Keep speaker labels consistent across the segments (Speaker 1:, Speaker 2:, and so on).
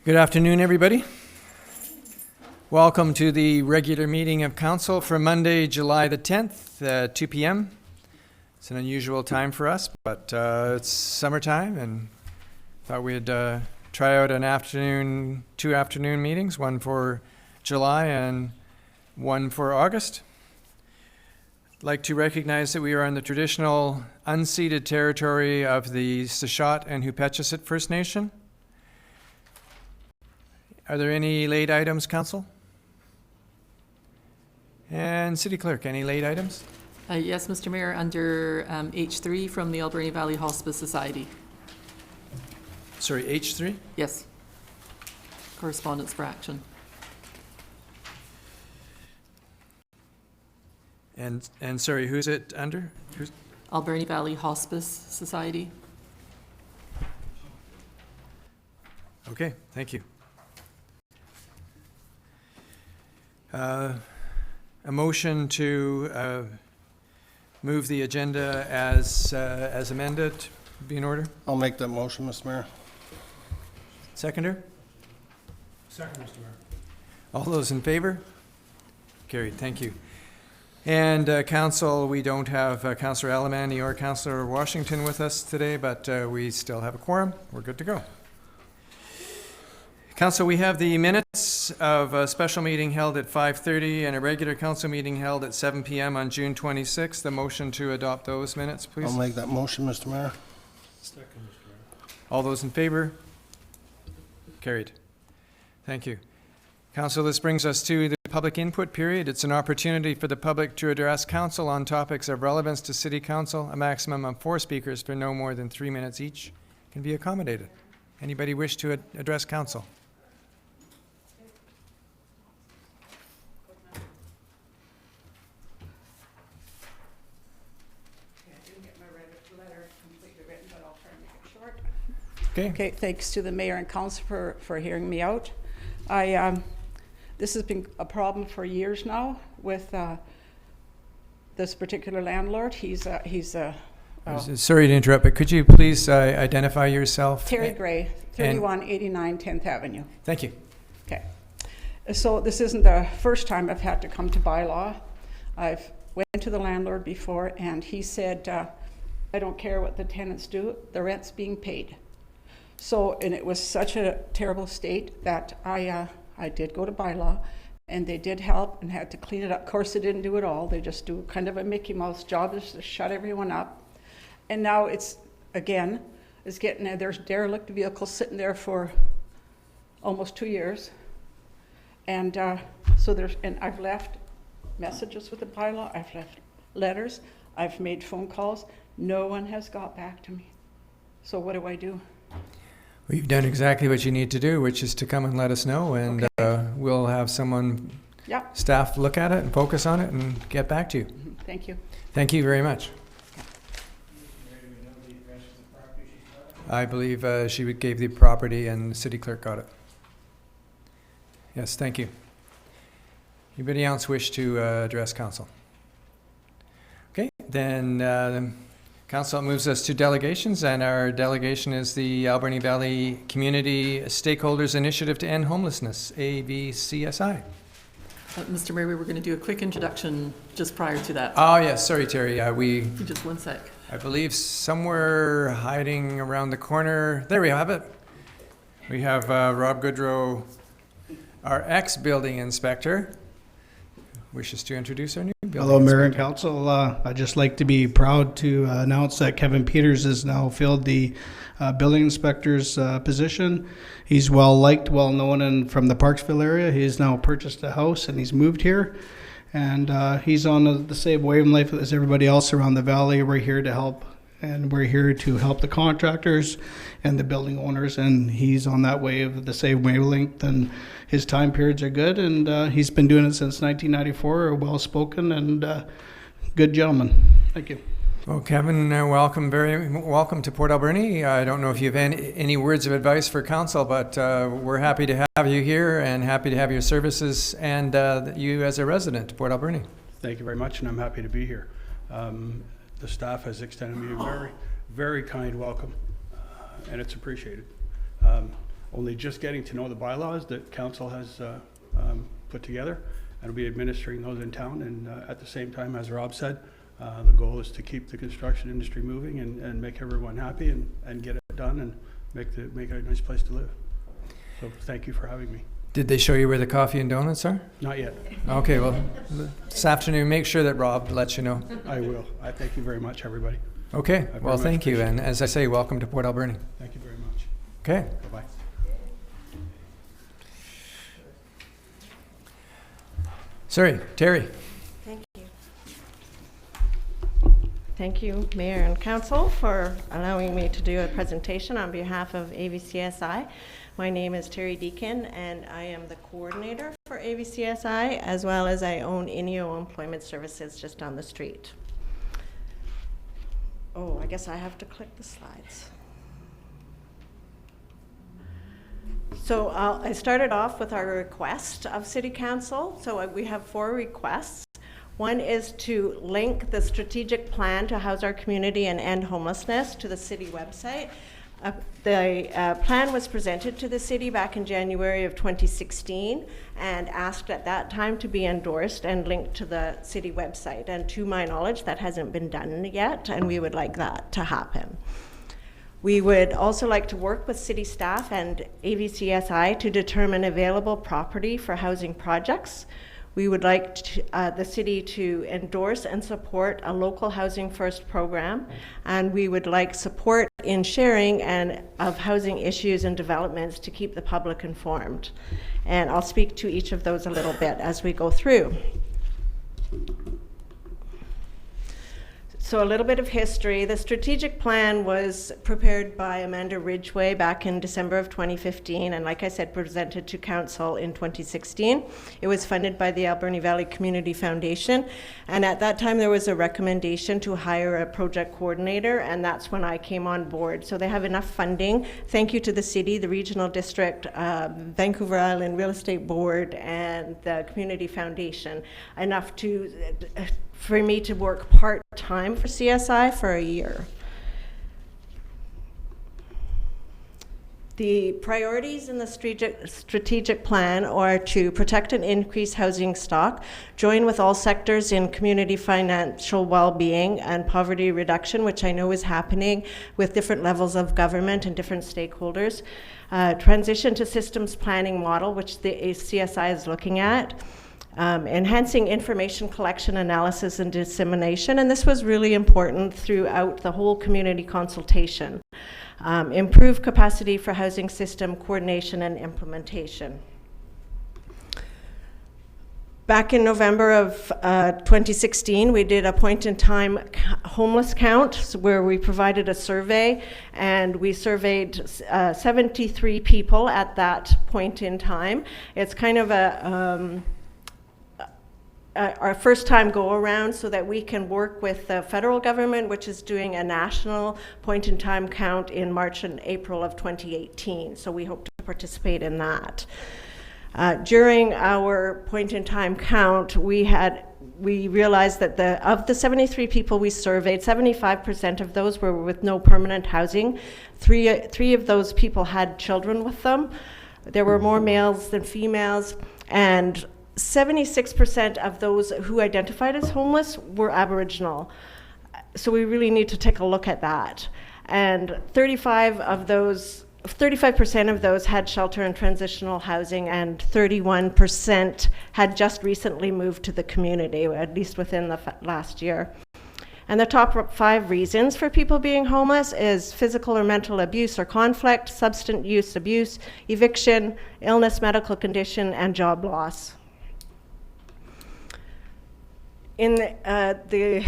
Speaker 1: Good afternoon, everybody. Welcome to the regular meeting of council for Monday, July the 10th, 2 p.m. It's an unusual time for us, but it's summertime, and thought we'd try out two afternoon meetings, one for July and one for August. I'd like to recognize that we are on the traditional unceded territory of the Sechot and Hupetchesset First Nation. Are there any late items, Council? And City Clerk, any late items?
Speaker 2: Yes, Mr. Mayor, under H3 from the Alberni Valley Hospice Society.
Speaker 1: Sorry, H3?
Speaker 2: Yes. Correspondence for action.
Speaker 1: And sorry, who's it under?
Speaker 2: Alberni Valley Hospice Society.
Speaker 1: Okay, thank you. A motion to move the agenda as amended be in order.
Speaker 3: I'll make that motion, Mr. Mayor.
Speaker 1: Seconder?
Speaker 4: Second, Mr. Mayor.
Speaker 1: All those in favor? Carried, thank you. And Council, we don't have Councillor Alberni or Councillor Washington with us today, but we still have a quorum. We're good to go. Council, we have the minutes of a special meeting held at 5:30 and a regular council meeting held at 7 p.m. on June 26th. The motion to adopt those minutes, please.
Speaker 3: I'll make that motion, Mr. Mayor.
Speaker 4: Second, Mr. Mayor.
Speaker 1: All those in favor? Carried. Thank you. Council, this brings us to the public input period. It's an opportunity for the public to address council on topics of relevance to City Council. A maximum of 4 speakers for no more than 3 minutes each can be accommodated. Anybody wish to address council? Okay.
Speaker 5: Okay, thanks to the mayor and council for hearing me out. This has been a problem for years now with this particular landlord.
Speaker 1: Sorry to interrupt, but could you please identify yourself?
Speaker 5: Terry Gray, 3189 10th Avenue.
Speaker 1: Thank you.
Speaker 5: Okay. So this isn't the first time I've had to come to bylaw. I've went to the landlord before and he said, I don't care what the tenants do, the rent's being paid. So, and it was such a terrible state that I did go to bylaw and they did help and had to clean it up. Of course, they didn't do it all. They just do kind of a Mickey Mouse job, just to shut everyone up. And now it's, again, it's getting, there's derelict vehicles sitting there for almost 2 years. And so and I've left messages with the bylaw, I've left letters, I've made phone calls. No one has got back to me. So what do I do?
Speaker 1: Well, you've done exactly what you need to do, which is to come and let us know, and we'll have someone, staff, look at it and focus on it and get back to you.
Speaker 5: Thank you.
Speaker 1: Thank you very much. I believe she gave the property and the city clerk got it. Yes, thank you. Anybody else wish to address council? Okay, then council moves us to delegations, and our delegation is the Alberni Valley Community Stakeholders Initiative to End Homelessness, AVCSI.
Speaker 2: Mr. Mayor, we were going to do a quick introduction just prior to that.
Speaker 1: Oh, yes, sorry, Terry.
Speaker 2: Just 1 sec.
Speaker 1: I believe somewhere hiding around the corner. There we have it. We have Rob Goodrow, our ex-building inspector, wishes to introduce our new building
Speaker 6: Hello, Mayor and
Speaker 1: inspector.
Speaker 6: Council. I'd just like to be proud to announce that Kevin Peters has now filled the building inspector's position. He's well-liked, well-known, and from the Parksville area. He's now purchased a house and he's moved here. And he's on the same wavelength as everybody else around the valley. We're here to help, and we're here to help the contractors and the building owners, and he's on that wave, the same wavelength, and his time periods are good, and he's been doing it since 1994, well-spoken and good gentleman. Thank you.
Speaker 1: Well, Kevin, very welcome to Port Alberni. I don't know if you have any words of advice for council, but we're happy to have you here and happy to have your services and you as a resident of Port Alberni.
Speaker 4: Thank you very much, and I'm happy to be here. The staff has extended me a very, very kind welcome, and it's appreciated. Only just getting to know the bylaws that council has put together, and will be administering those in town, and at the same time, as Rob said, the goal is to keep the construction industry moving and make everyone happy and get it done and make it a nice place to live. So thank you for having me.
Speaker 1: Did they show you where the coffee and donuts are?
Speaker 4: Not yet.
Speaker 1: Okay, well, this afternoon, make sure that Rob lets you know.
Speaker 4: I will. I thank you very much, everybody.
Speaker 1: Okay,
Speaker 4: very
Speaker 1: well,
Speaker 4: much
Speaker 1: thank you.
Speaker 4: appreciate
Speaker 1: And as I say, welcome to Port Alberni.
Speaker 4: Thank you very much.
Speaker 1: Okay.
Speaker 4: Bye-bye.
Speaker 1: Sorry, Terry.
Speaker 7: Thank you. Thank you, Mayor and Council, for allowing me to do a presentation on behalf of AVCSI. My name is Terry Deakin, and I am the coordinator for AVCSI, as well as I own INEO Employment Services just on the street. Oh, I guess I have to click the slides. So I started off with our request of City Council. So we have 4 requests. One is to link the strategic plan to house our community and end homelessness to the city website. The plan was presented to the city back in January of 2016 and asked at that time to be endorsed and linked to the city website. And to my knowledge, that hasn't been done yet, and we would like that to happen. We would also like to work with city staff and AVCSI to determine available property for housing projects. We would like the city to endorse and support a local housing first program, and we would like support in sharing of housing issues and developments to keep the public informed. And I'll speak to each of those a little bit as we go through. So a little bit of history. The strategic plan was prepared by Amanda Ridgway back in December of 2015, and like I said, presented to Council in 2016. It was funded by the Alberni Valley Community Foundation, and at that time there was a recommendation to hire a project coordinator, and that's when I came on board. So they have enough funding. Thank you to the city, the regional district, Vancouver Island Real Estate Board, and the Community Foundation, enough to for me to work part-time for CSI for a year. The priorities in the strategic plan are to protect and increase housing stock, join with all sectors in community financial well-being and poverty reduction, which I know is happening with different levels of government and different stakeholders, transition to systems planning model, which the CSI is looking at, enhancing information collection, analysis, and dissemination, and this was really important throughout the whole community consultation. Improve capacity for housing system coordination and implementation. Back in November of 2016, we did a point-in-time homeless count where we provided a survey, and we surveyed 73 people at that point in time. It's kind of our first time go around so that we can work with the federal government, which is doing a national point-in-time count in March and April of 2018. So we hope to participate in that. During our point-in-time count, we realized that of the 73 people we surveyed, 75% of those were with no permanent housing. Three of those people had children with them. There were more males than females, and 76% of those who identified as homeless were Aboriginal. So we really need to take a look at that. And 35% of those had shelter and transitional housing, and 31% had just recently moved to the community, at least within the last year. And the top 5 reasons for people being homeless is physical or mental abuse or conflict, substance use abuse, eviction, illness, medical condition, and job loss. To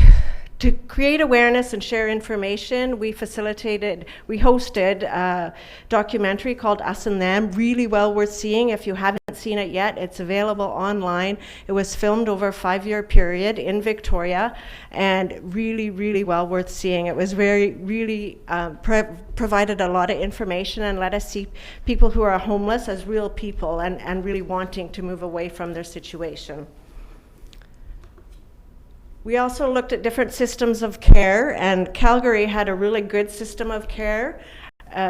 Speaker 7: create awareness and share information, we hosted a documentary called Us and Them, really well worth seeing. If you haven't seen it yet, it's available online. It was filmed over a 5-year period in Victoria, and really, really well worth seeing. It was provided a lot of information and let us see people who are homeless as real people and really wanting to move away from their situation. We also looked at different systems of care, and Calgary had a really good system of care.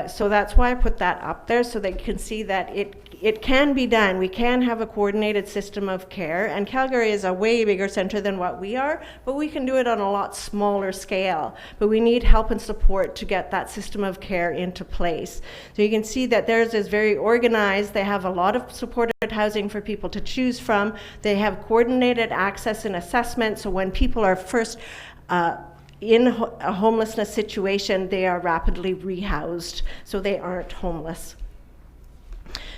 Speaker 7: So that's why I put that up there, so they can see that it can be done. We can have a coordinated system of care, and Calgary is a way bigger center than what we are, but we can do it on a lot smaller scale. But we need help and support to get that system of care into place. So you can see that theirs is very organized. They have a lot of supported housing for people to choose from. They have coordinated access and assessment, so when people are first in a homelessness situation, they are rapidly rehoused, so they aren't homeless.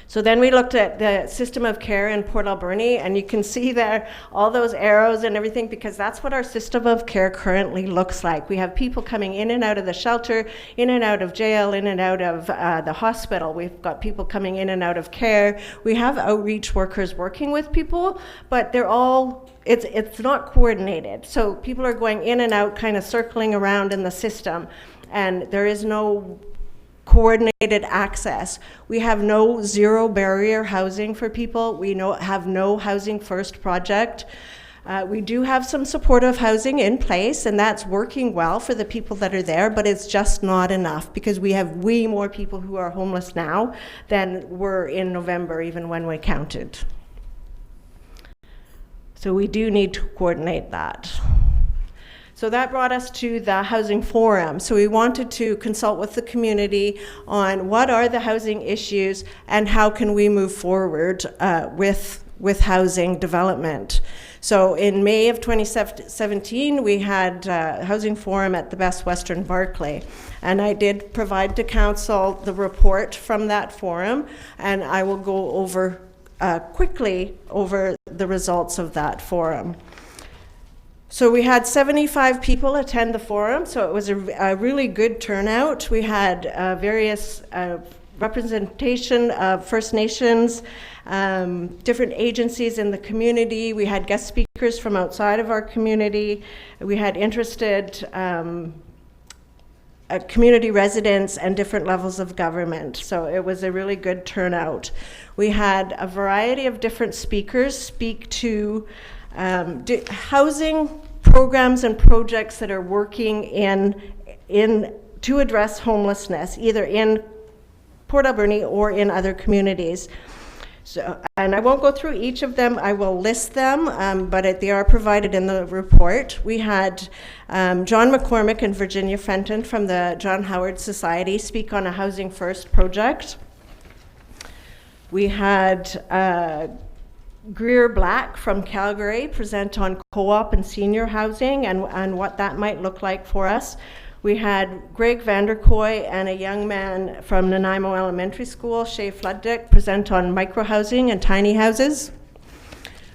Speaker 7: So then we looked at the system of care in Port Alberni, and you can see there all those arrows and everything, because that's what our system of care currently looks like. We have people coming in and out of the shelter, in and out of jail, in and out of the hospital. We've got people coming in and out of care. We have outreach workers working with people, but they're all, it's not coordinated. So people are going in and out, kind of circling around in the system, and there is no coordinated access. We have no zero barrier housing for people. We have no Housing First project. We do have some supportive housing in place, and that's working well for the people that are there, but it's just not enough, because we have way more people who are homeless now than were in November, even when we counted. So we do need to coordinate that. So that brought us to the Housing Forum. So we wanted to consult with the community on what are the housing issues and how can we move forward with housing development. So in May of 2017, we had a Housing Forum at the Best Western Barclay. And I did provide to Council the report from that forum, and I will go over quickly over the results of that forum. So we had 75 people attend the forum, so it was a really good turnout. We had various representation of First Nations, different agencies in the community. We had guest speakers from outside of our community. We had interested community residents and different levels of government. So it was a really good turnout. We had a variety of different speakers speak to housing programs and projects that are working to address homelessness, either in Port Alberni or in other communities. So, and I won't go through each of them, I will list them, but they are provided in the report. We had John McCormick and Virginia Fenton from the John Howard Society speak on a Housing First project. We had Greer Black from Calgary present on co-op and senior housing and what that might look like for us. We had Greg Vanderkooy and a young man from Nanaimo Elementary School, Shay Flooddick, present on microhousing and tiny houses.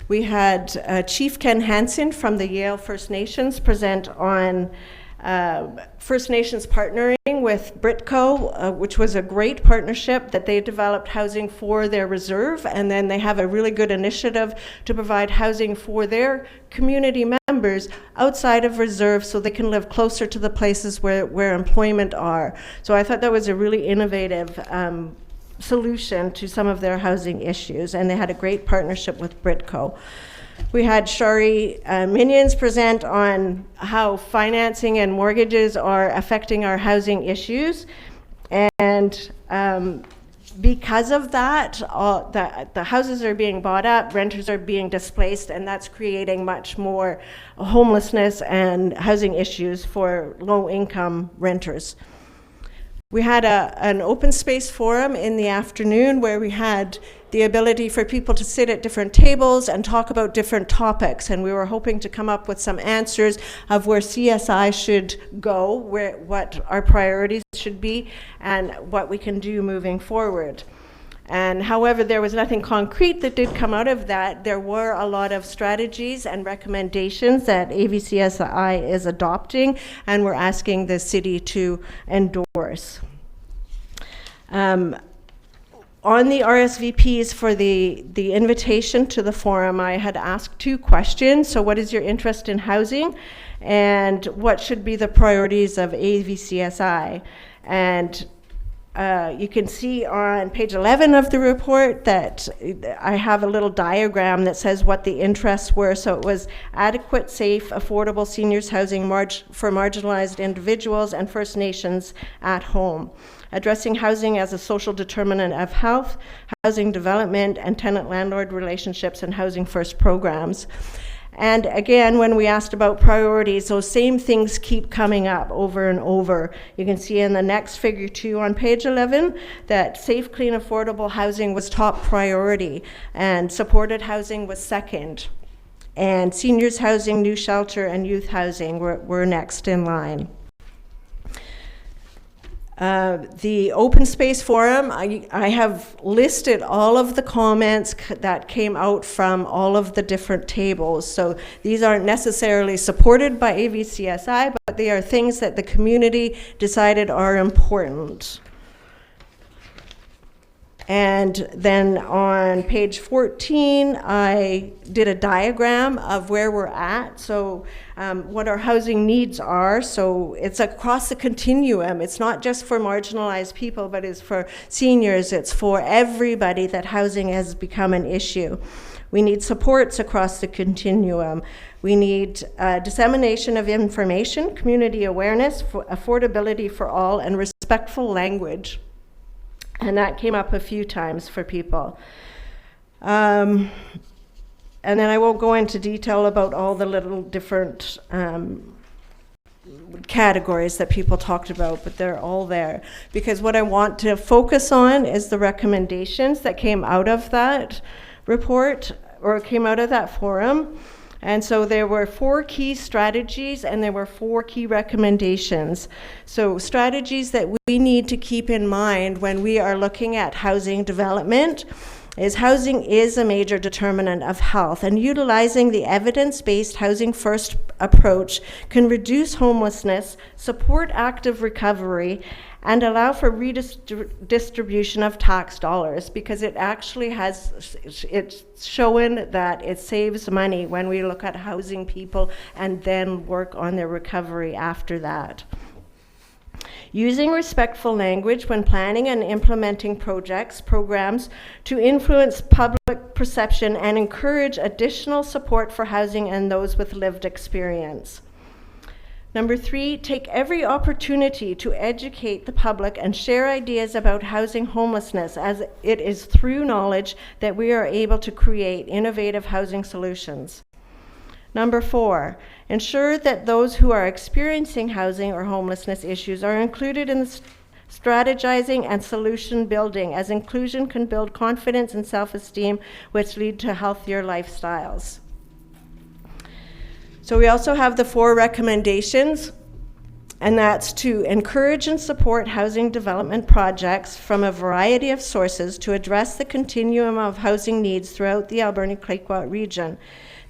Speaker 7: We had Chief Ken Hansen from the Yale First Nations present on First Nations partnering with Britco, which was a great partnership that they developed housing for their reserve, and then they have a really good initiative to provide housing for their community members outside of reserve so they can live closer to the places where employment are. So I thought that was a really innovative solution to some of their housing issues, and they had a great partnership with Britco. We had Shari Minions present on how financing and mortgages are affecting our housing issues. And because of that, the houses are being bought up, renters are being displaced, and that's creating much more homelessness and housing issues for low-income renters. We had an open space forum in the afternoon where we had the ability for people to sit at different tables and talk about different topics, and we were hoping to come up with some answers of where CSI should go, what our priorities should be, and what we can do moving forward. And however, there was nothing concrete that did come out of that. There were a lot of strategies and recommendations that AVCSI is adopting, and we're asking the city to endorse. On the RSVPs for the invitation to the forum, I had asked 2 questions. So what is your interest in housing? And what should be the priorities of AVCSI? And you can see on page 11 of the report that I have a little diagram that says what the interests were. So it was adequate, safe, affordable seniors housing for marginalized individuals and First Nations at home. Addressing housing as a social determinant of health, housing development, and tenant-landlord relationships and housing first programs. And again, when we asked about priorities, those same things keep coming up over and over. You can see in the next figure 2 on page 11 that safe, clean, affordable housing was top priority, and supported housing was second. And seniors housing, new shelter, and youth housing were next in line. The open space forum, I have listed all of the comments that came out from all of the different tables. So these aren't necessarily supported by AVCSI, but they are things that the community decided are important. And then on page 14, I did a diagram of where we're at. So what our housing needs are. So it's across the continuum. It's not just for marginalized people, but it's for seniors. It's for everybody that housing has become an issue. We need supports across the continuum. We need dissemination of information, community awareness, affordability for all, and respectful language. And that came up a few times for people. And then I won't go into detail about all the little different categories that people talked about, but they're all there. Because what I want to focus on is the recommendations that came out of that report, or came out of that forum. And so there were 4 key strategies and there were 4 key recommendations. So strategies that we need to keep in mind when we are looking at housing development is housing is a major determinant of health, and utilizing the evidence-based housing first approach can reduce homelessness, support active recovery, and allow for redistribution of tax dollars, because it actually it's shown that it saves money when we look at housing people and then work on their recovery after that. Using respectful language when planning and implementing programs to influence public perception and encourage additional support for housing and those with lived experience. Number 3, take every opportunity to educate the public and share ideas about housing homelessness, as it is through knowledge that we are able to create innovative housing solutions. Number 4, ensure that those who are experiencing housing or homelessness issues are included in the strategizing and solution building, as inclusion can build confidence and self-esteem, which lead to healthier lifestyles. So we also have the 4 recommendations, and that's to encourage and support housing development projects from a variety of sources to address the continuum of housing needs throughout the Alberni-Claremont region.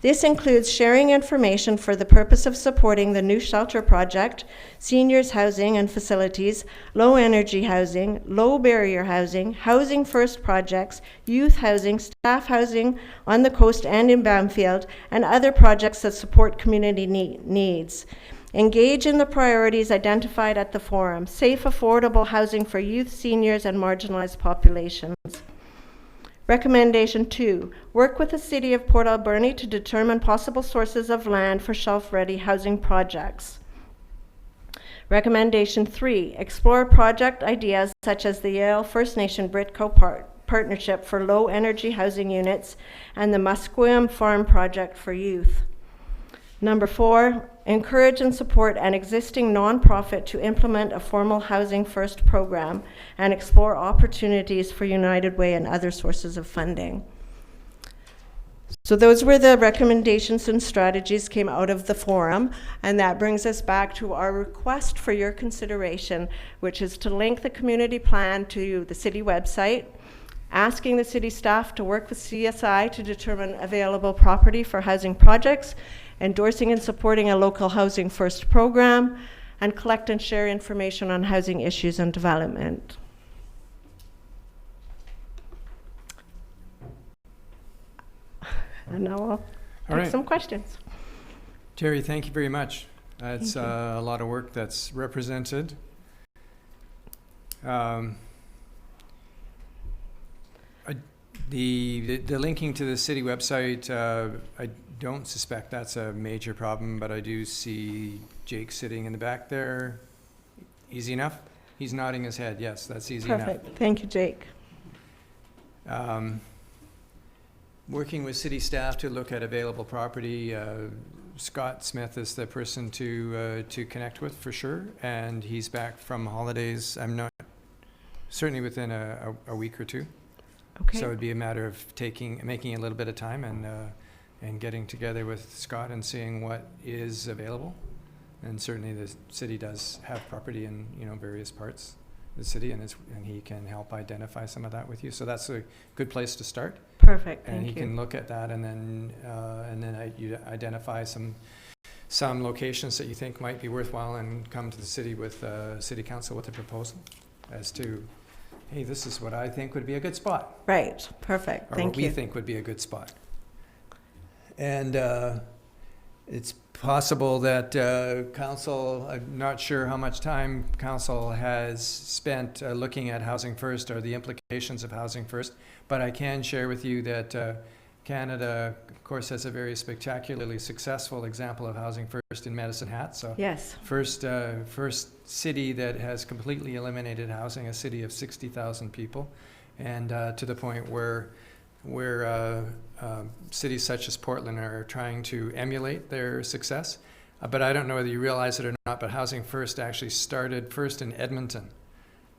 Speaker 7: This includes sharing information for the purpose of supporting the new shelter project, seniors housing and facilities, low energy housing, low barrier housing, housing first projects, youth housing, staff housing on the coast and in Bamfield, and other projects that support community needs. Engage in the priorities identified at the forum: safe, affordable housing for youth, seniors, and marginalized populations. Recommendation 2, work with the City of Port Alberni to determine possible sources of land for shelf-ready housing projects. Recommendation 3, explore project ideas such as the Yale First Nation Britco Partnership for low energy housing units and the Musqueam Farm Project for youth. Number 4, encourage and support an existing nonprofit to implement a formal Housing First program and explore opportunities for United Way and other sources of funding. So those were the recommendations and strategies came out of the forum, and that brings us back to our request for your consideration, which is to link the community plan to the city website, asking the city staff to work with CSI to determine available property for housing projects, endorsing and supporting a local Housing First program, and collect and share information on housing issues and development. And now I'll take
Speaker 1: right.
Speaker 7: some questions.
Speaker 1: Terry, thank you very much. It's a lot of work that's represented. The linking to the city website, I don't suspect that's a major problem, but I do see Jake sitting in the back there. Easy enough? He's nodding his head. Yes, that's easy enough.
Speaker 7: Perfect. Thank you, Jake.
Speaker 1: Working with city staff to look at available property, Scott Smith is the person to connect with for sure, and he's back from holidays. I'm not, certainly within a week or two.
Speaker 7: Okay.
Speaker 1: So it'd be a matter of making a little bit of time and getting together with Scott and seeing what is available. And certainly the city does have property in various parts of the city, and he can help identify some of that with you. So that's a good place to start.
Speaker 7: Perfect.
Speaker 1: And
Speaker 7: Thank
Speaker 1: he
Speaker 7: you.
Speaker 1: can look at that, and then you identify some locations that you think might be worthwhile, and come to the city with city council with a proposal as to, hey, this is what I think would be a good spot.
Speaker 7: Right. Perfect.
Speaker 1: Or
Speaker 7: Thank
Speaker 1: what
Speaker 7: you.
Speaker 1: we think would be a good spot. And it's possible that council, I'm not sure how much time council has spent looking at Housing First or the implications of Housing First, but I can share with you that Canada, of course, has a very spectacularly successful example of Housing First in Medicine Hat. So
Speaker 7: Yes.
Speaker 1: first city that has completely eliminated housing, a city of 60,000 people, and to the point where cities such as Portland are trying to emulate their success. But I don't know whether you realize it or not, but Housing First actually started first in Edmonton.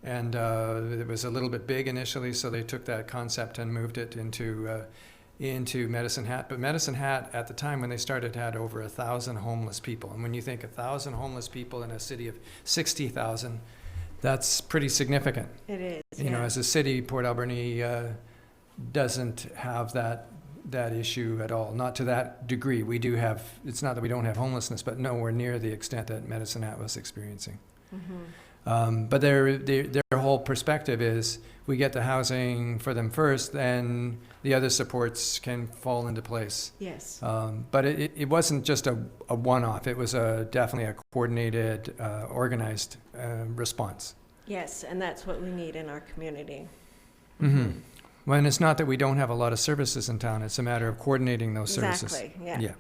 Speaker 1: And it was a little bit big initially, so they took that concept and moved it into Medicine Hat. But Medicine Hat, at the time when they started, had over 1,000 homeless people. And when you think 1,000 homeless people in a city of 60,000, that's pretty significant.
Speaker 7: It is.
Speaker 1: You know, as a city, Port Alberni doesn't have that that issue at all, not to that degree. We do have, it's not that we don't have homelessness, but nowhere near the extent that Medicine Hat was experiencing. But their whole perspective is we get the housing for them first, then the other supports can fall into place.
Speaker 7: Yes.
Speaker 1: But it wasn't just a one-off. It was definitely a coordinated, organized response.
Speaker 7: Yes, and that's what we need in our community.
Speaker 1: Mm-hmm. Well, and it's not that we don't have a lot of services in town. It's a matter of coordinating those services.
Speaker 7: Exactly, yeah.
Speaker 1: Yeah.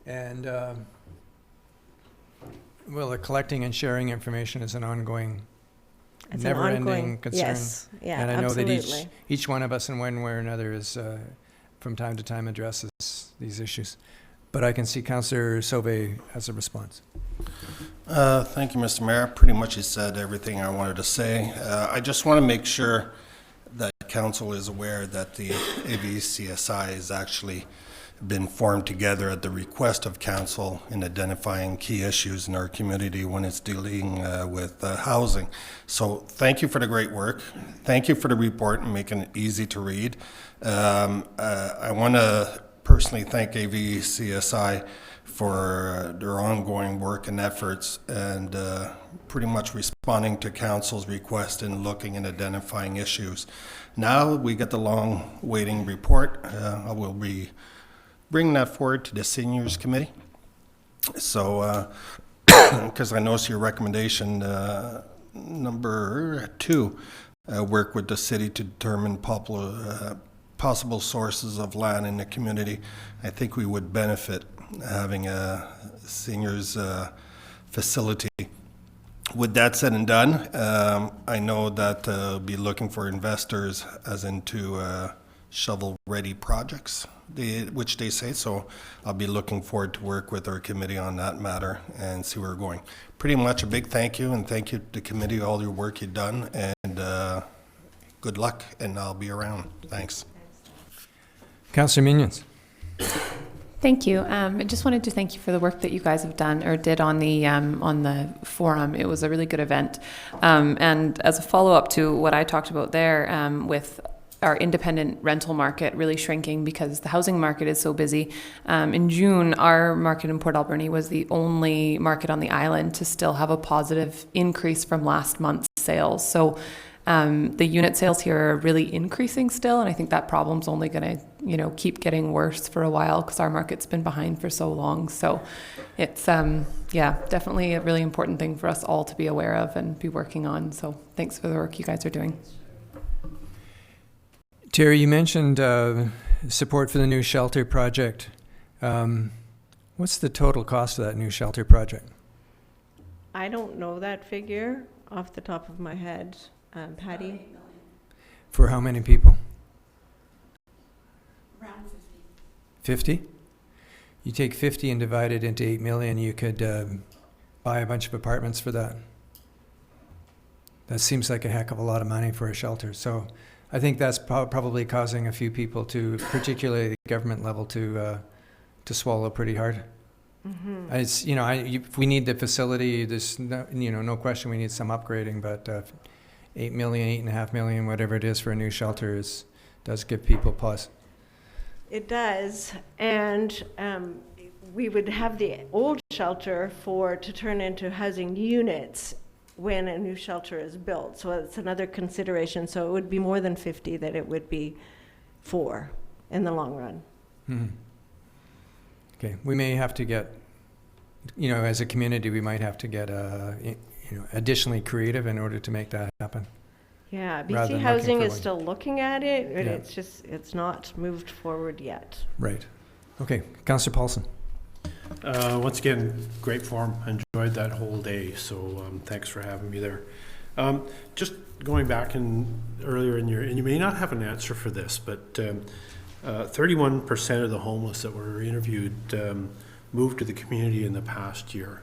Speaker 1: And, well, the collecting and sharing information is an ongoing,
Speaker 7: It's an
Speaker 1: never-ending
Speaker 7: ongoing-
Speaker 1: concern.
Speaker 7: Yes, yeah,
Speaker 1: And I know that
Speaker 7: absolutely.
Speaker 1: each one of us in one way or another is, from time to time, addresses these issues. But I can see Councillor Sauvé has a response.
Speaker 3: Thank you, Mr. Mayor. Pretty much you said everything I wanted to say. I just want to make sure that council is aware that the AVCSI has actually been formed together at the request of council in identifying key issues in our community when it's dealing with housing. So thank you for the great work. Thank you for the report and making it easy to read. I want to personally thank AVCSI for their ongoing work and efforts and pretty much responding to council's request and looking and identifying issues. Now we get the long waiting report. I will be bringing that forward to the seniors committee. So, because I noticed your recommendation number 2, work with the city to determine possible sources of land in the community. I think we would benefit having a seniors facility. With that said and done, I know that be looking for investors as into shovel-ready projects, which they say, so I'll be looking forward to work with our committee on that matter and see where we're going. Pretty much a big thank you, and thank you to the committee, all your work you've done, and good luck, and I'll be around. Thanks.
Speaker 1: Councillor Minions.
Speaker 8: Thank you. I just wanted to thank you for the work that you guys have done or did on the forum. It was a really good event. And as a follow-up to what I talked about there with our independent rental market really shrinking because the housing market is so busy. In June, our market in Port Alberni was the only market on the island to still have a positive increase from last month's sales. So the unit sales here are really increasing still, and I think that problem's only going to, keep getting worse for a while because our market's been behind for so long. So it's, definitely a really important thing for us all to be aware of and be working on. So thanks for the work you guys are doing.
Speaker 1: Terry, you mentioned support for the new shelter project. What's the total cost of that new shelter project?
Speaker 7: I don't know that figure off the top of my head. Patty?
Speaker 1: For how many people? Around 50. 50? You take 50 and divide it into 8 million, you could buy a bunch of apartments for that. That seems like a heck of a lot of money for a shelter. So I think that's probably causing a few people to, particularly the government level, to swallow pretty hard. Mm-hmm. It's if we need the facility, there's no question we need some upgrading, but 8 million, 8.5 million, whatever it is for a new shelter does give people pause.
Speaker 7: It does, and we would have the old shelter to turn into housing units when a new shelter is built. So it's another consideration. So it would be more than 50 that it would be for in the long run.
Speaker 1: Mm-hmm. Okay, we may have to get, as a community, we might have to get additionally creative in order to make that happen.
Speaker 7: Yeah,
Speaker 1: rather
Speaker 7: BC
Speaker 1: than
Speaker 7: Housing
Speaker 1: looking
Speaker 7: is
Speaker 1: for
Speaker 7: still looking at it, but
Speaker 1: Yeah.
Speaker 7: it's not moved forward yet.
Speaker 1: Right. Okay, Councillor Paulson.
Speaker 9: Once again, great forum. Enjoyed that whole day, so thanks for having me there. Just going back earlier in and you may not have an answer for this, but 31% of the homeless that were interviewed moved to the community in the past year.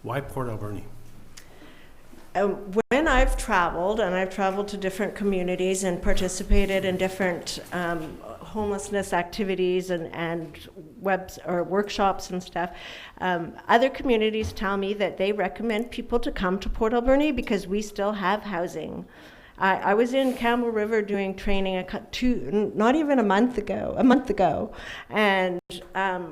Speaker 9: Why Port Alberni?
Speaker 7: When I've traveled, and I've traveled to different communities and participated in different homelessness activities and workshops and stuff, other communities tell me that they recommend people to come to Port Alberni because we still have housing. I was in Campbell River doing training not even a month ago, and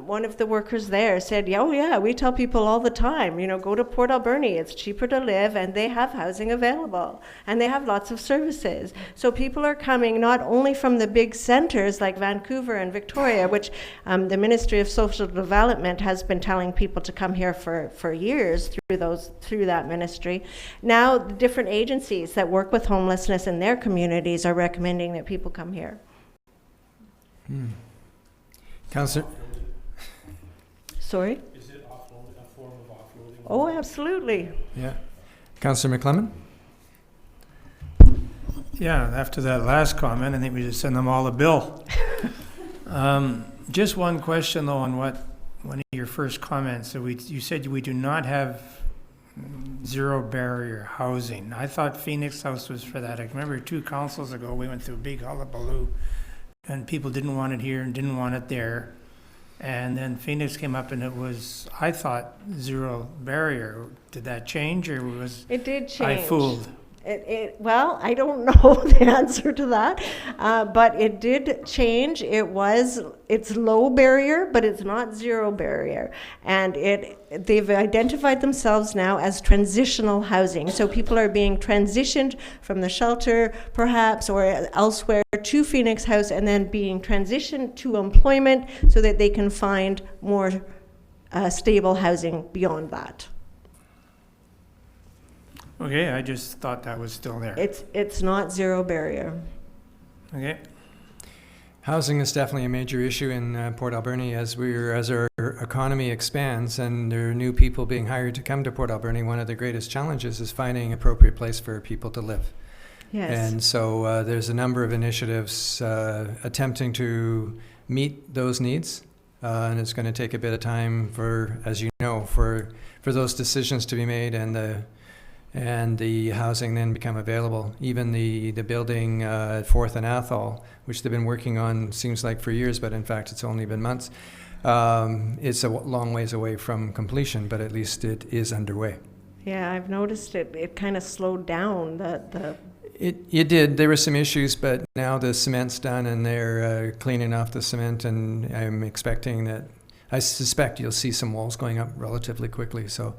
Speaker 7: one of the workers there said, "Oh yeah, we tell people all the time, go to Port Alberni. It's cheaper to live, and they have housing available, and they have lots of services." So people are coming not only from the big centers like Vancouver and Victoria, which the Ministry of Social Development has been telling people to come here for years through that ministry. Now the different agencies that work with homelessness in their communities are recommending that people come here.
Speaker 1: Councillor?
Speaker 7: Sorry?
Speaker 9: Is it a form of offloading?
Speaker 7: Oh, absolutely.
Speaker 1: Yeah. Councillor McClellan?
Speaker 10: Yeah, after that last comment, I think we should send them all a bill. Just one question though on one of your first comments. So you said we do not have zero barrier housing. I thought Phoenix House was for that. I remember 2 councils ago we went through a big hullabaloo and people didn't want it here and didn't want it there. And then Phoenix came up and it was, I thought, zero barrier. Did that change or was
Speaker 7: It did change.
Speaker 10: I fooled?
Speaker 7: Well, I don't know the answer to that, but it did change. It's low barrier, but it's not zero barrier. And they've identified themselves now as transitional housing. So people are being transitioned from the shelter, perhaps, or elsewhere to Phoenix House, and then being transitioned to employment so that they can find more stable housing beyond that.
Speaker 10: Okay, I just thought that was still there.
Speaker 7: It's not zero barrier.
Speaker 10: Okay.
Speaker 1: Housing is definitely a major issue in Port Alberni as our economy expands and there are new people being hired to come to Port Alberni. One of the greatest challenges is finding an appropriate place for people to live.
Speaker 7: Yes.
Speaker 1: And so there's a number of initiatives attempting to meet those needs. And it's going to take a bit of time for those decisions to be made and the housing then become available. Even the building at 4th and Athol, which they've been working on, seems like for years, but in fact it's only been months. It's a long ways away from completion, but at least it is underway.
Speaker 7: Yeah, I've noticed it kind of slowed down.
Speaker 1: It did. There were some issues, but now the cement's done and they're cleaning off the cement, and I suspect you'll see some walls going up relatively quickly. So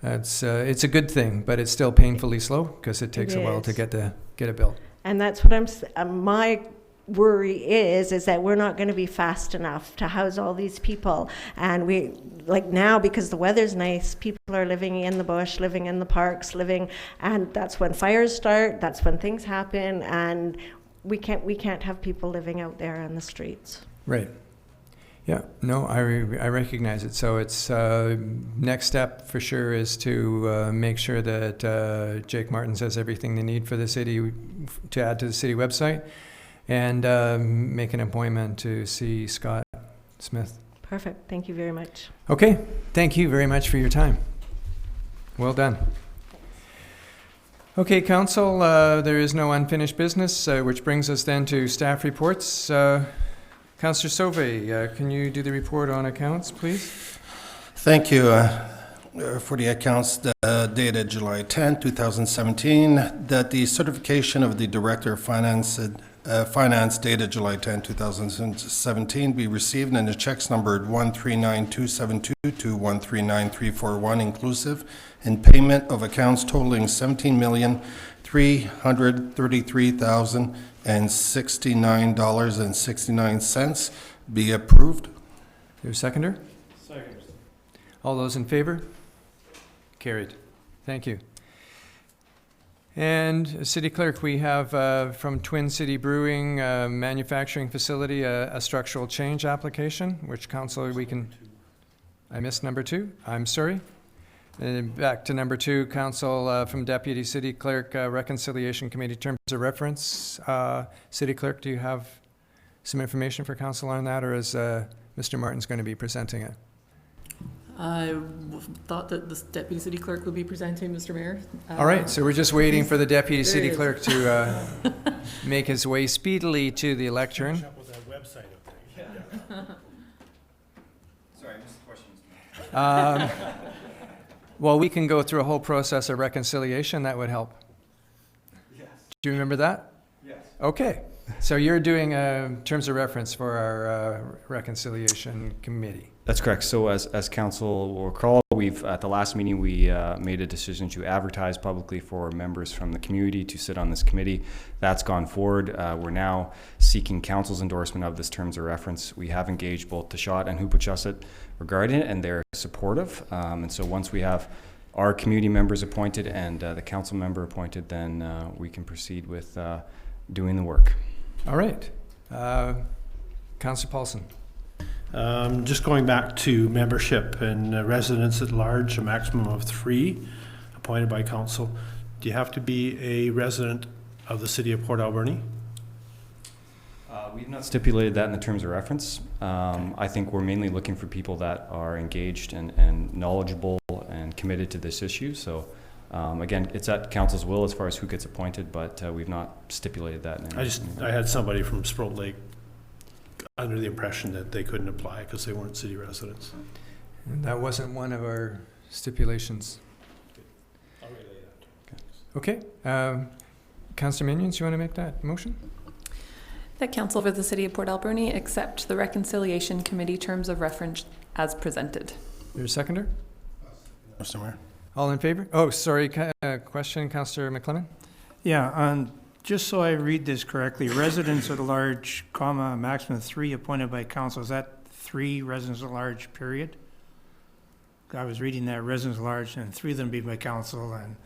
Speaker 1: it's a good thing, but it's still painfully slow because it takes a while to get it built.
Speaker 7: And that's what my worry is that we're not going to be fast enough to house all these people. And we, like now, because the weather's nice, people are living in the bush, living in the parks, and that's when fires start, that's when things happen, and we can't have people living out there on the streets.
Speaker 1: Right. Yeah, no, I recognize it. So it's next step for sure is to make sure that Jake Martins has everything they need for the city to add to the city website, and make an appointment to see Scott Smith.
Speaker 7: Perfect. Thank you very much.
Speaker 1: Okay, thank you very much for your time. Well done. Okay, Council, there is no unfinished business, which brings us then to staff reports. Councillor Sauvé, can you do the report on accounts, please?
Speaker 3: Thank you. For the accounts dated July 10, 2017, that the certification of the Director of Finance dated July 10, 2017 be received and the checks numbered 139272 to 139341 inclusive in payment of accounts totaling $17,333,069.69 be approved.
Speaker 1: Your seconder?
Speaker 9: Second.
Speaker 1: All those in favor? Carried. Thank you. And City Clerk, we have from Twin City Brewing Manufacturing Facility a structural change application, which Council I missed number 2. I'm sorry. And back to number 2, Council from Deputy City Clerk Reconciliation Committee Terms of Reference. City Clerk, do you have some information for Council on that, or is Mr. Martin's going to be presenting it?
Speaker 2: I thought that the Deputy City Clerk would be presenting, Mr. Mayor.
Speaker 1: All right, so we're just waiting for the Deputy
Speaker 2: There
Speaker 1: City
Speaker 2: he is.
Speaker 1: Clerk to make his way speedily to the lectern.
Speaker 9: Up with that website up there.
Speaker 11: Sorry, I missed the questions.
Speaker 1: Well, we can go through a whole process of reconciliation. That would help.
Speaker 11: Yes.
Speaker 1: Do Do you remember that? Yes. Okay. So you're doing terms of reference for our reconciliation committee.
Speaker 11: That's correct. So as council will recall, we've at the last meeting we made a decision to advertise publicly for members from the community to sit on this committee. That's gone forward. We're now seeking council's endorsement of this terms of reference. We have engaged both Tashot and Hoopachusett regarding it, and they're supportive. And so once we have our community members appointed and the council member appointed, then we can proceed with doing the work.
Speaker 1: All right. Councillor Paulson.
Speaker 9: Just going back to membership and residents at large, a maximum of 3 appointed by council. Do you have to be a resident of the city of Port Alberni?
Speaker 11: We've not stipulated that in the terms of reference. I think we're mainly looking for people that are engaged and knowledgeable and committed to this issue. So again, it's at council's will as far as who gets appointed, but we've not stipulated that.
Speaker 9: I had somebody from Sproat Lake under the impression that they couldn't apply because they weren't city residents.
Speaker 1: And that wasn't one of our stipulations.
Speaker 9: I'll relay that.
Speaker 1: Okay. Councillor Minions, you want to make that motion?
Speaker 8: That council for the city of Port Alberni accept the reconciliation committee terms of reference as presented.
Speaker 1: There's a seconder?
Speaker 3: Mr. Mayor.
Speaker 1: All in favor? Oh, sorry. Question, Councillor McClellan?
Speaker 10: Yeah, just so I read this correctly, residents at large, comma, maximum of 3 appointed by council. Is that 3 residents at large, period? I was reading that residents at large and 3 of them be by council and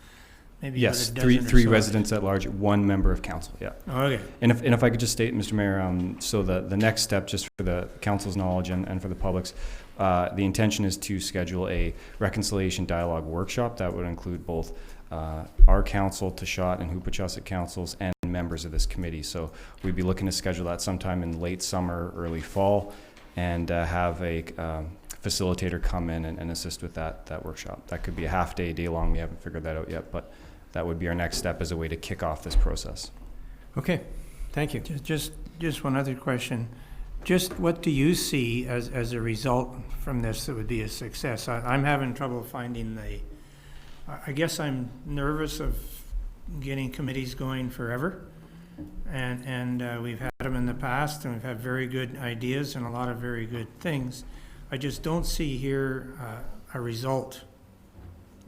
Speaker 10: maybe
Speaker 11: yes,
Speaker 10: about a dozen
Speaker 11: three
Speaker 10: or so.
Speaker 11: residents at large, 1 member of council. Yeah.
Speaker 10: Okay.
Speaker 11: And if I could just state, Mr. Mayor, so the next step, just for the council's knowledge and for the public's, the intention is to schedule a reconciliation dialogue workshop that would include both our council, Tashot and Hoopachusett councils, and members of this committee. So we'd be looking to schedule that sometime in late summer, early fall, and have a facilitator come in and assist with that workshop. That could be a half day, day long. We haven't figured that out yet, but that would be our next step as a way to kick off this process.
Speaker 1: Okay. Thank you.
Speaker 10: Just one other question. Just what do you see as a result from this that would be a success? I'm having trouble finding I guess I'm nervous of getting committees going forever. And we've had them in the past and we've had very good ideas and a lot of very good things. I just don't see here a result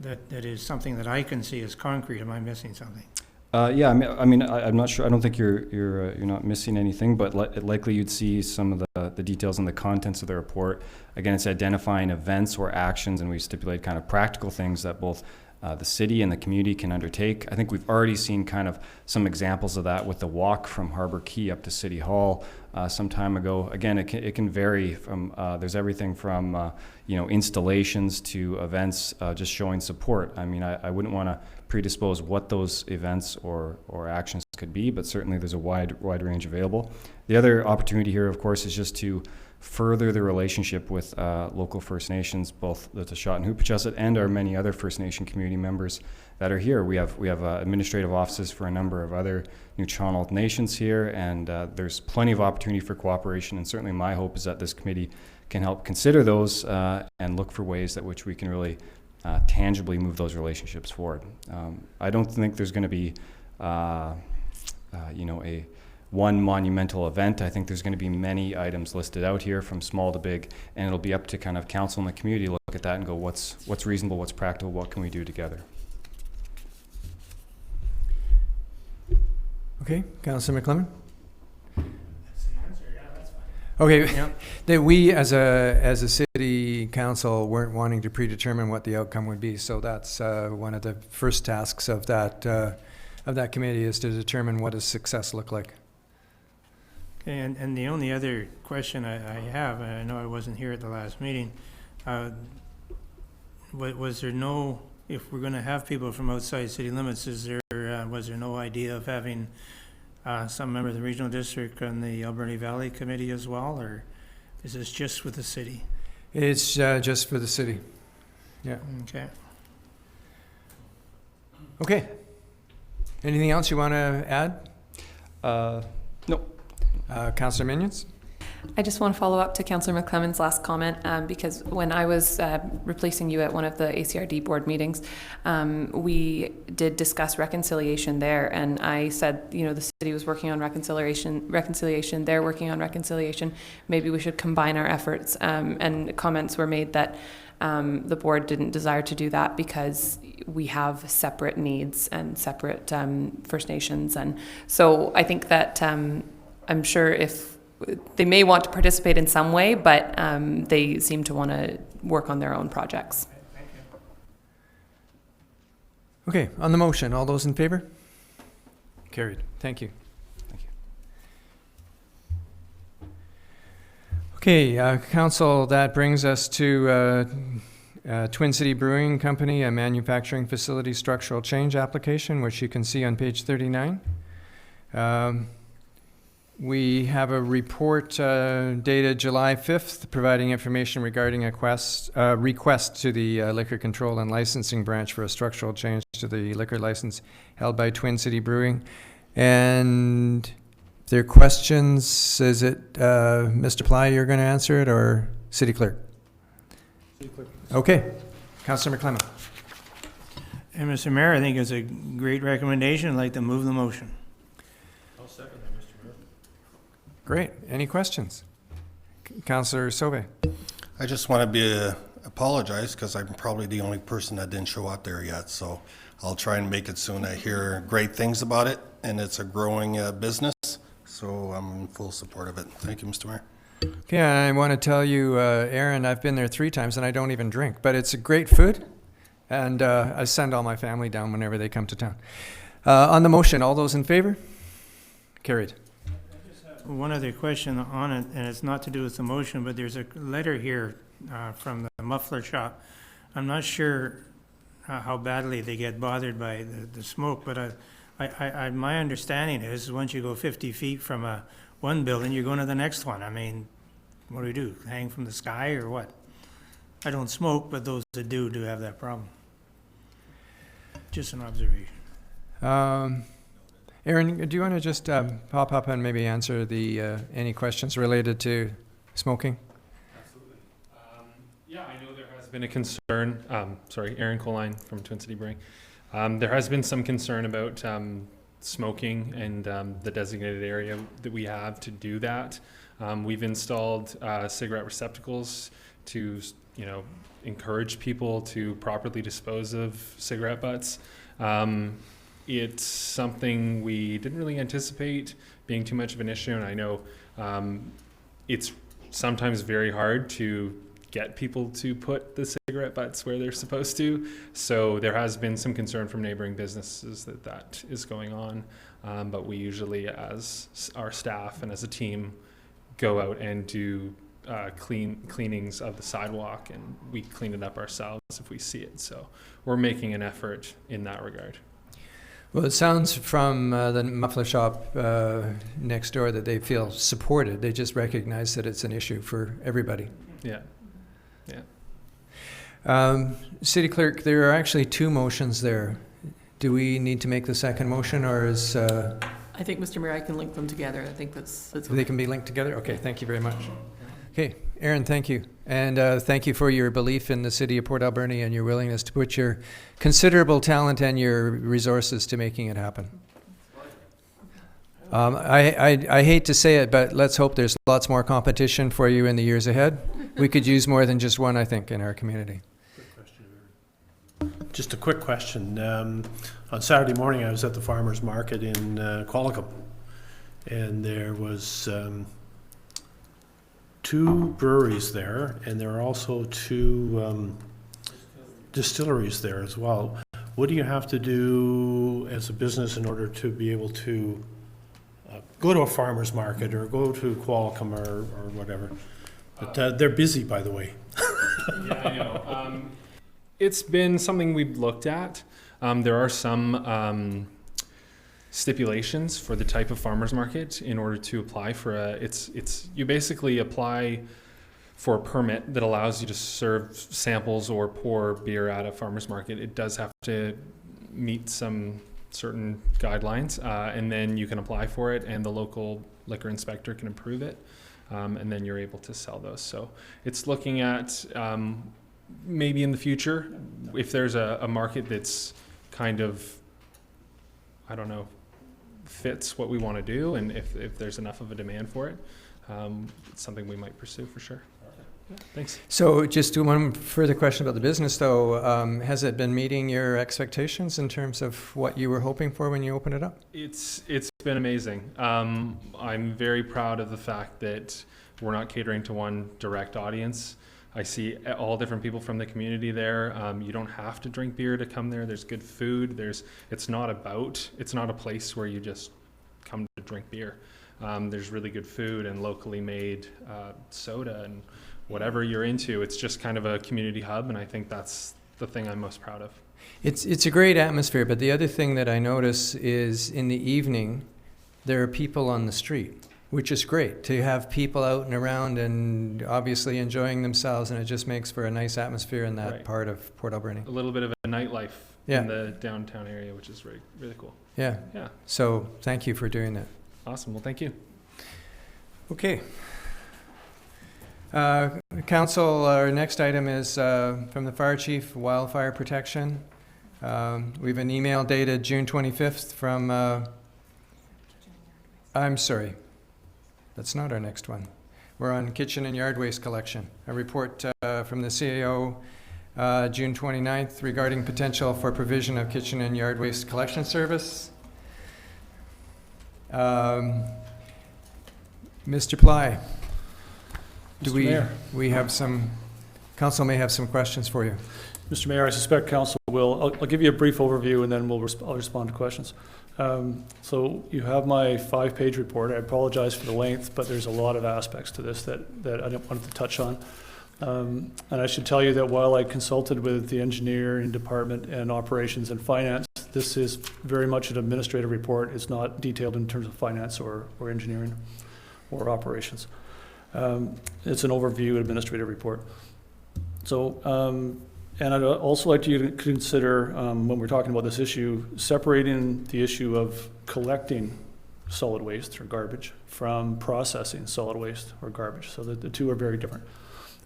Speaker 10: that is something that I can see as concrete. Am I missing something?
Speaker 11: Yeah, I'm not sure. I don't think you're not missing anything, but likely you'd see some of the details and the contents of the report. Again, it's identifying events or actions, and we stipulate kind of practical things that both the city and the community can undertake. I think we've already seen kind of some examples of that with the walk from Harbor Quay up to City Hall some time ago. Again, it can vary from, there's everything from, installations to events just showing support. I mean, I wouldn't want to predispose what those events or actions could be, but certainly there's a wide range available. The other opportunity here, of course, is just to further the relationship with local First Nations, both the Tashot and Hoopachusett, and our many other First Nation community members that are here. We have administrative offices for a number of other Nuu-chah-nulth nations here, and there's plenty of opportunity for cooperation, and certainly my hope is that this committee can help consider those and look for ways that which we can really tangibly move those relationships forward. I don't think there's going to be a one monumental event. I think there's going to be many items listed out here from small to big, and it'll be up to kind of council and the community to look at that and go, what's reasonable, what's practical, what can we do together?
Speaker 1: Okay, Councillor McClellan?
Speaker 10: That's the answer, yeah, that's fine.
Speaker 1: Okay,
Speaker 10: Yep.
Speaker 1: that we as a city council weren't wanting to predetermine what the outcome would be, so that's one of the first tasks of that committee is to determine what does success look like.
Speaker 10: Okay, and the only other question I have, and I know I wasn't here at the last meeting, was there no, if we're going to have people from outside city limits, was there no idea of having some member of the regional district on the Alberni Valley Committee as well, or is this just with the city?
Speaker 1: It's just for the city. Yeah.
Speaker 10: Okay.
Speaker 1: Okay. Anything else you want to add?
Speaker 11: No.
Speaker 1: Councillor Minions?
Speaker 8: I just want to follow up to Councillor McClemon's last comment, because when I was replacing you at one of the ACRD board meetings, we did discuss reconciliation there, and I said, you know, the city was working on reconciliation, they're working on reconciliation, maybe we should combine our efforts, and comments were made that the board didn't desire to do that because we have separate needs and separate First Nations, and so I think that I'm sure if they may want to participate in some way, but they seem to want to work on their own projects.
Speaker 1: Okay, on the motion, all those in favor? Carried. Thank you.
Speaker 11: Thank you.
Speaker 1: Okay, council, that brings us to Twin City Brewing Company, a manufacturing facility structural change application, which you can see on page 39. We have a report dated July 5th providing information regarding a request to the Liquor Control and Licensing Branch for a structural change to the liquor license held by Twin City Brewing. And if there are questions, is it Mr. Ply you're going to answer it, or City Clerk?
Speaker 10: City Clerk.
Speaker 1: Okay. Councillor McClellan.
Speaker 10: And Mr. Mayor, I think it's a great recommendation. I'd like to move the motion.
Speaker 9: I'll second that, Mr. Mayor.
Speaker 1: Great. Any questions? Councillor Sauvé.
Speaker 3: I just want to apologize because I'm probably the only person that didn't show up there yet, so I'll try and make it soon. I hear great things about it, and it's a growing business, so I'm in full support of it. Thank you, Mr. Mayor.
Speaker 1: Okay, I want to tell you, Aaron, I've been there 3 times and I don't even drink, but it's a great food, and I send all my family down whenever they come to town. On the motion, all those in favor? Carried.
Speaker 10: One other question on it, and it's not to do with the motion, but there's a letter here from the muffler shop. I'm not sure how badly they get bothered by the smoke, but my understanding is once you go 50 feet from one building, you're going to the next one. I mean, what do we do? Hang from the sky or what? I don't smoke, but those that do have that problem. Just an observation.
Speaker 1: Aaron, do you want to just pop up and maybe answer the any questions related to smoking?
Speaker 12: Absolutely. Yeah, I know there has been a concern. Sorry, Aaron Coline from Twin City Brewing. There has been some concern about smoking and the designated area that we have to do that. We've installed cigarette receptacles to, you know, encourage people to properly dispose of cigarette butts. It's something we didn't really anticipate being too much of an issue, and I know it's sometimes very hard to get people to put the cigarette butts where they're supposed to. So there has been some concern from neighboring businesses that is going on, but we usually, as our staff and as a team, go out and do cleanings of the sidewalk, and we clean it up ourselves if we see it. So we're making an effort in that regard.
Speaker 1: Well, it sounds from the muffler shop next door that they feel supported. They just recognize that it's an issue for everybody.
Speaker 12: Yeah. Yeah.
Speaker 1: City Clerk, there are actually 2 motions there. Do we need to make the second motion, or is...
Speaker 2: I think, Mr. Mayor, I can link them together. I think that's
Speaker 1: They can be linked together? Okay, thank you very much. Okay, Aaron, thank you. And thank you for your belief in the city of Port Alberni and your willingness to put your considerable talent and your resources to making it happen. I hate to say it, but let's hope there's lots more competition for you in the years ahead. We could use more than just one, I think, in our community.
Speaker 9: Just a quick question. On Saturday morning, I was at the farmer's market in Qualicum, and there was 2 breweries there, and there are also 2 distilleries there as well. What do you have to do as a business in order to be able to go to a farmer's market or go to Qualicum or whatever? But they're busy, by the way.
Speaker 12: Yeah, I know. It's been something we've looked at. There are some stipulations for the type of farmer's market in order to apply for you basically apply for a permit that allows you to serve samples or pour beer at a farmer's market. It does have to meet some certain guidelines, and then you can apply for it, and the local liquor inspector can approve it. and then you're able to sell those. So it's looking at maybe in the future, if there's a market that's kind of, I don't know, fits what we want to do, and if there's enough of a demand for it, it's something we might pursue for sure. Yeah, thanks.
Speaker 1: So just one further question about the business, though. Has it been meeting your expectations in terms of what you were hoping for when you opened it up?
Speaker 12: It's been amazing. I'm very proud of the fact that we're not catering to one direct audience. I see all different people from the community there. You don't have to drink beer to come there. There's good food. It's not a place where you just come to drink beer. There's really good food and locally made soda and whatever you're into. It's just kind of a community hub, and I think that's the thing I'm most proud of.
Speaker 1: It's a great atmosphere, but the other thing that I notice is in the evening, there are people on the street, which is great to have people out and around and obviously enjoying themselves, and it just makes for a nice atmosphere in that part of Port Alberni.
Speaker 12: A little bit of a nightlife in the downtown area, which is really, really cool.
Speaker 1: Yeah. So thank you for doing that.
Speaker 12: Awesome. Well, thank you.
Speaker 1: Okay. Council, our next item is from the Fire Chief, wildfire protection. We have an email dated June 25th from, I'm sorry, that's not our next one. We're on kitchen and yard waste collection. A report from the CAO June 29th regarding potential for provision of kitchen and yard waste collection service. Mr. Ply, we have some, council may have some questions for you.
Speaker 13: Mr. Mayor, I suspect council will. I'll give you a brief overview and then I'll respond to questions. So you have my 5-page report. I apologize for the length, but there's a lot of aspects to this that I don't want to touch on. And I should tell you that while I consulted with the engineering department and operations and finance, this is very much an administrative report. It's not detailed in terms of finance or engineering or operations. It's an overview administrative report. So, and I'd also like you to consider, when we're talking about this issue, separating the issue of collecting solid waste or garbage from processing solid waste or garbage, so that the two are very different.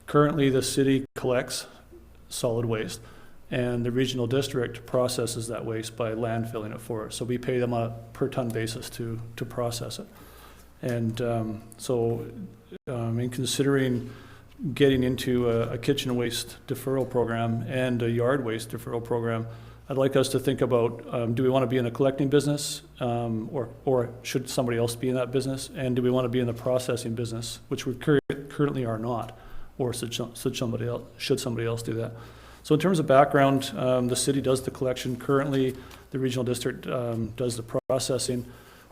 Speaker 13: Currently, the city collects solid waste, and the regional district processes that waste by landfilling it for us. So we pay them on a per ton basis to process it. And in considering getting into a kitchen waste deferral program and a yard waste deferral program, I'd like us to think about, do we want to be in a collecting business, or should somebody else be in that business? And do we want to be in the processing business, which we currently are not, or should somebody else do that? So in terms of background, the city does the collection. Currently, the regional district does the processing,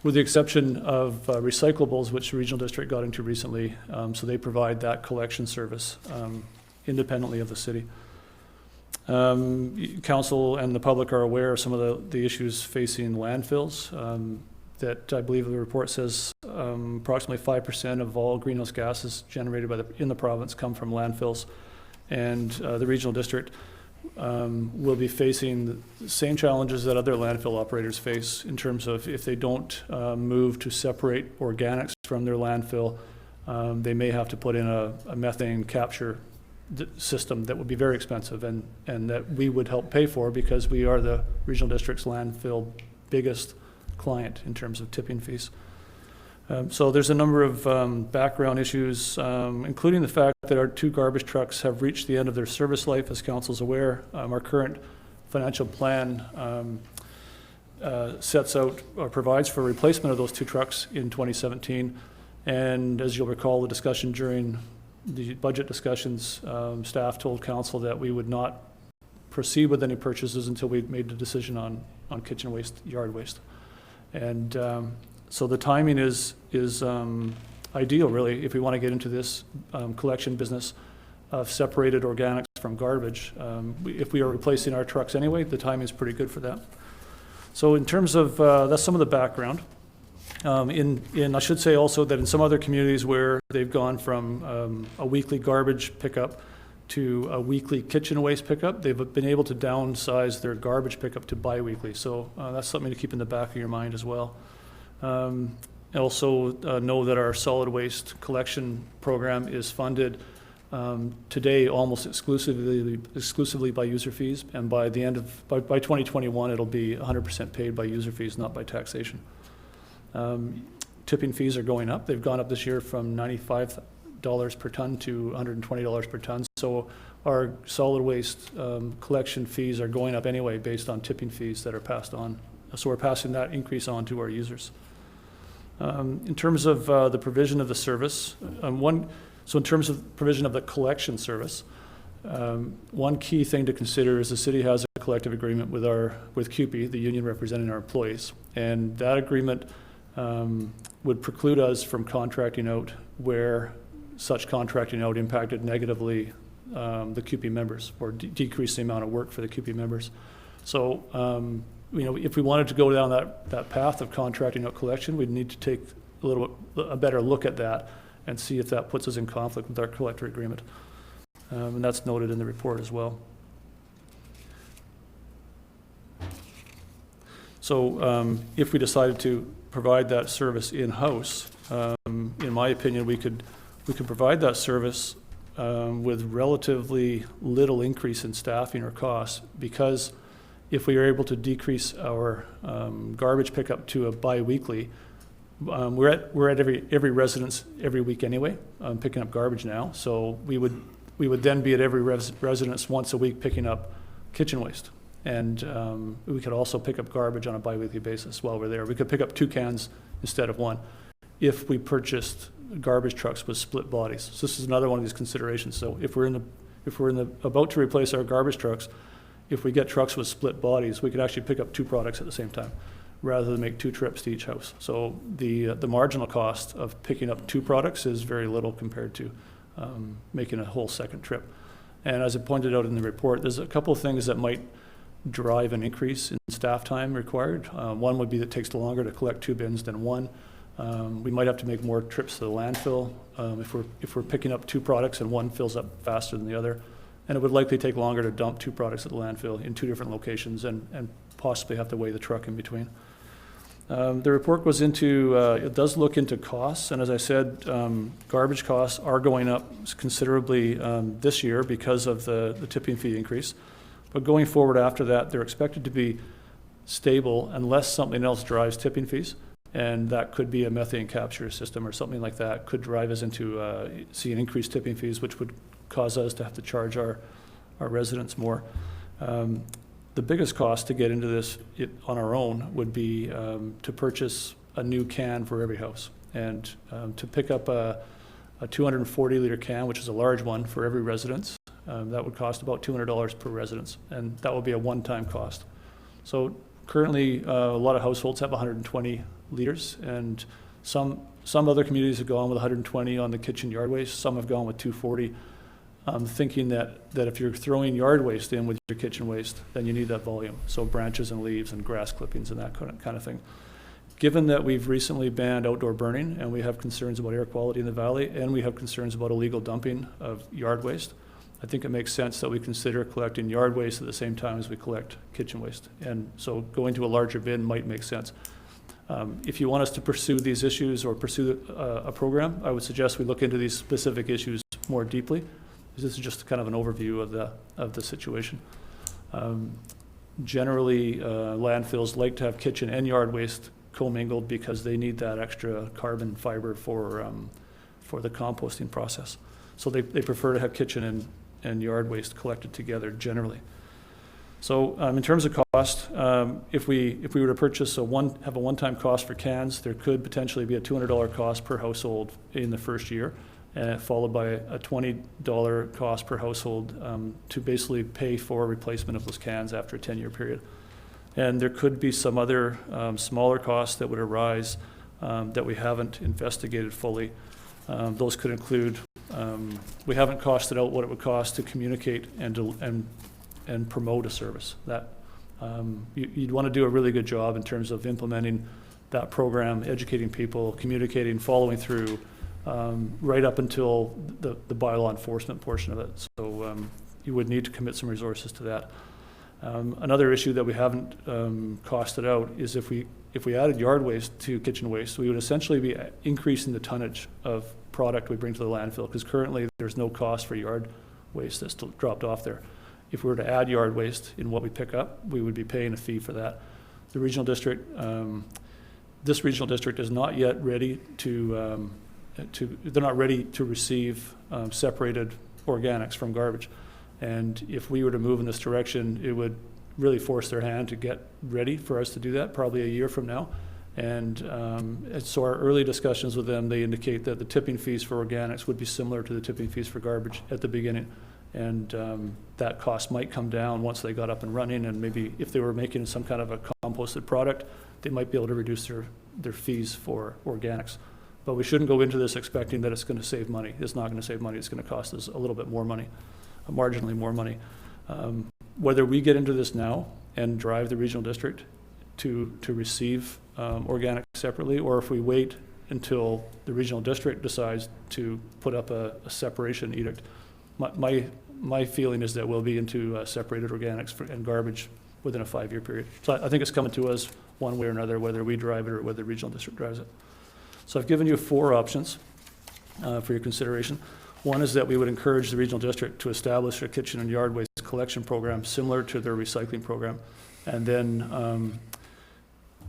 Speaker 13: with the exception of recyclables, which the regional district got into recently. So they provide that collection service independently of the city. Council and the public are aware of some of the issues facing landfills. That I believe the report says approximately 5% of all greenhouse gases generated in the province come from landfills. And the regional district will be facing the same challenges that other landfill operators face in terms of if they don't move to separate organics from their landfill, they may have to put in a methane capture system that would be very expensive and that we would help pay for because we are the regional district's landfill biggest client in terms of tipping fees. So there's a number of background issues, including the fact that our 2 garbage trucks have reached the end of their service life, as council's aware. Our current financial plan sets out or provides for replacement of those 2 trucks in 2017. And as you'll recall, the discussion during the budget discussions, staff told council that we would not proceed with any purchases until we made the decision on kitchen waste, yard waste. And so the timing is ideal, really, if we want to get into this collection business of separated organics from garbage. If we are replacing our trucks anyway, the timing is pretty good for that. So in terms of, that's some of the background. I should say also that in some other communities where they've gone from a weekly garbage pickup to a weekly kitchen waste pickup, they've been able to downsize their garbage pickup to bi-weekly. So that's something to keep in the back of your mind as well. And Also know that our solid waste collection program is funded today almost exclusively by user fees, and by the end of by 2021 it'll be 100% paid by user fees, not by taxation. Tipping fees are going up. They've gone up this year from $95 per ton to $120 per ton. So our solid waste collection fees are going up anyway based on tipping fees that are passed on. So we're passing that increase on to our users. In terms of the provision of the service, so in terms of provision of the collection service, one key thing to consider is the city has a collective agreement with CUPE, the union representing our employees, and that agreement would preclude us from contracting out where such contracting out impacted negatively the CUPE members, or decreased the amount of work for the CUPE members. So, if we wanted to go down that path of contracting out collection, we'd need to take a better look at that and see if that puts us in conflict with our collector agreement. And that's noted in the report as well. So if we decided to provide that service in-house, in my opinion, we could provide that service with relatively little increase in staffing or costs, because if we are able to decrease our garbage pickup to a bi-weekly, we're at every residence every week anyway, picking up garbage now. So we would then be at every residence once a week picking up kitchen waste. And we could also pick up garbage on a bi-weekly basis while we're there. We could pick up 2 cans instead of 1 if we purchased garbage trucks with split bodies. So this is another one of these considerations. So if we're about to replace our garbage trucks, if we get trucks with split bodies, we could actually pick up 2 products at the same time, rather than make 2 trips to each house. So the marginal cost of picking up 2 products is very little compared to making a whole second trip. And as I pointed out in the report, there's a couple of things that might drive an increase in staff time required. One would be that it takes longer to collect 2 bins than 1. We might have to make more trips to the landfill if we're picking up 2 products and 1 fills up faster than the other. And it would likely take longer to dump 2 products at the landfill in 2 different locations and possibly have to weigh the truck in between. The report goes into, it does look into costs, and as I said, garbage costs are going up considerably this year because of the tipping fee increase. But going forward after that, they're expected to be stable unless something else drives tipping fees, and that could be a methane capture system or something like that could drive us into seeing increased tipping fees, which would cause us to have to charge our residents more. The biggest cost to get into this on our own would be to purchase a new can for every house, and to pick up a 240-liter can, which is a large one for every residence. That would cost about $200 per residence, and that would be a one-time cost. So currently, a lot of households have 120 liters, and some other communities have gone with 120 on the kitchen yard waste. Some have gone with 240. Thinking that if you're throwing yard waste in with your kitchen waste, then you need that volume. So branches and leaves and grass clippings and that kind of thing. Given that we've recently banned outdoor burning and we have concerns about air quality in the valley and we have concerns about illegal dumping of yard waste, I think it makes sense that we consider collecting yard waste at the same time as we collect kitchen waste. And so going to a larger bin might make sense. If you want us to pursue these issues or pursue a program, I would suggest we look into these specific issues more deeply. This is just kind of an overview of the situation. Generally, landfills like to have kitchen and yard waste commingled because they need that extra carbon fiber for the composting process. So they prefer to have kitchen and yard waste collected together generally. So in terms of cost, if we were to purchase have a one-time cost for cans, there could potentially be a $200 cost per household in the first year, followed by a $20 cost per household to basically pay for replacement of those cans after a 10-year period. And there could be some other smaller costs that would arise that we haven't investigated fully. Those could include, we haven't costed out what it would cost to communicate and promote a service. That you'd want to do a really good job in terms of implementing that program, educating people, communicating, following through, right up until the bylaw enforcement portion of it. So you would need to commit some resources to that. Another issue that we haven't costed out is if we if we added yard waste to kitchen waste, we would essentially be increasing the tonnage of product we bring to the landfill, because currently there's no cost for yard waste that's dropped off there. If we were to add yard waste in what we pick up, we would be paying a fee for that. The regional district, this regional district is not yet ready they're not ready to receive separated organics from garbage. And if we were to move in this direction, it would really force their hand to get ready for us to do that, probably a year from now. And so our early discussions with them, they indicate that the tipping fees for organics would be similar to the tipping fees for garbage at the beginning. And that cost might come down once they got up and running, and maybe if they were making some kind of a composted product, they might be able to reduce their fees for organics. But we shouldn't go into this expecting that it's going to save money. It's not going to save money. It's going to cost us a little bit more money, marginally more money. Whether we get into this now and drive the regional district to receive organic separately, or if we wait until the regional district decides to put up a separation edict, my feeling is that we'll be into separated organics and garbage within a 5-year period. So I think it's coming to us one way or another, whether we drive it or whether the regional district drives it. So I've given you 4 options for your consideration. One is that we would encourage the regional district to establish a kitchen and yard waste collection program similar to their recycling program. And then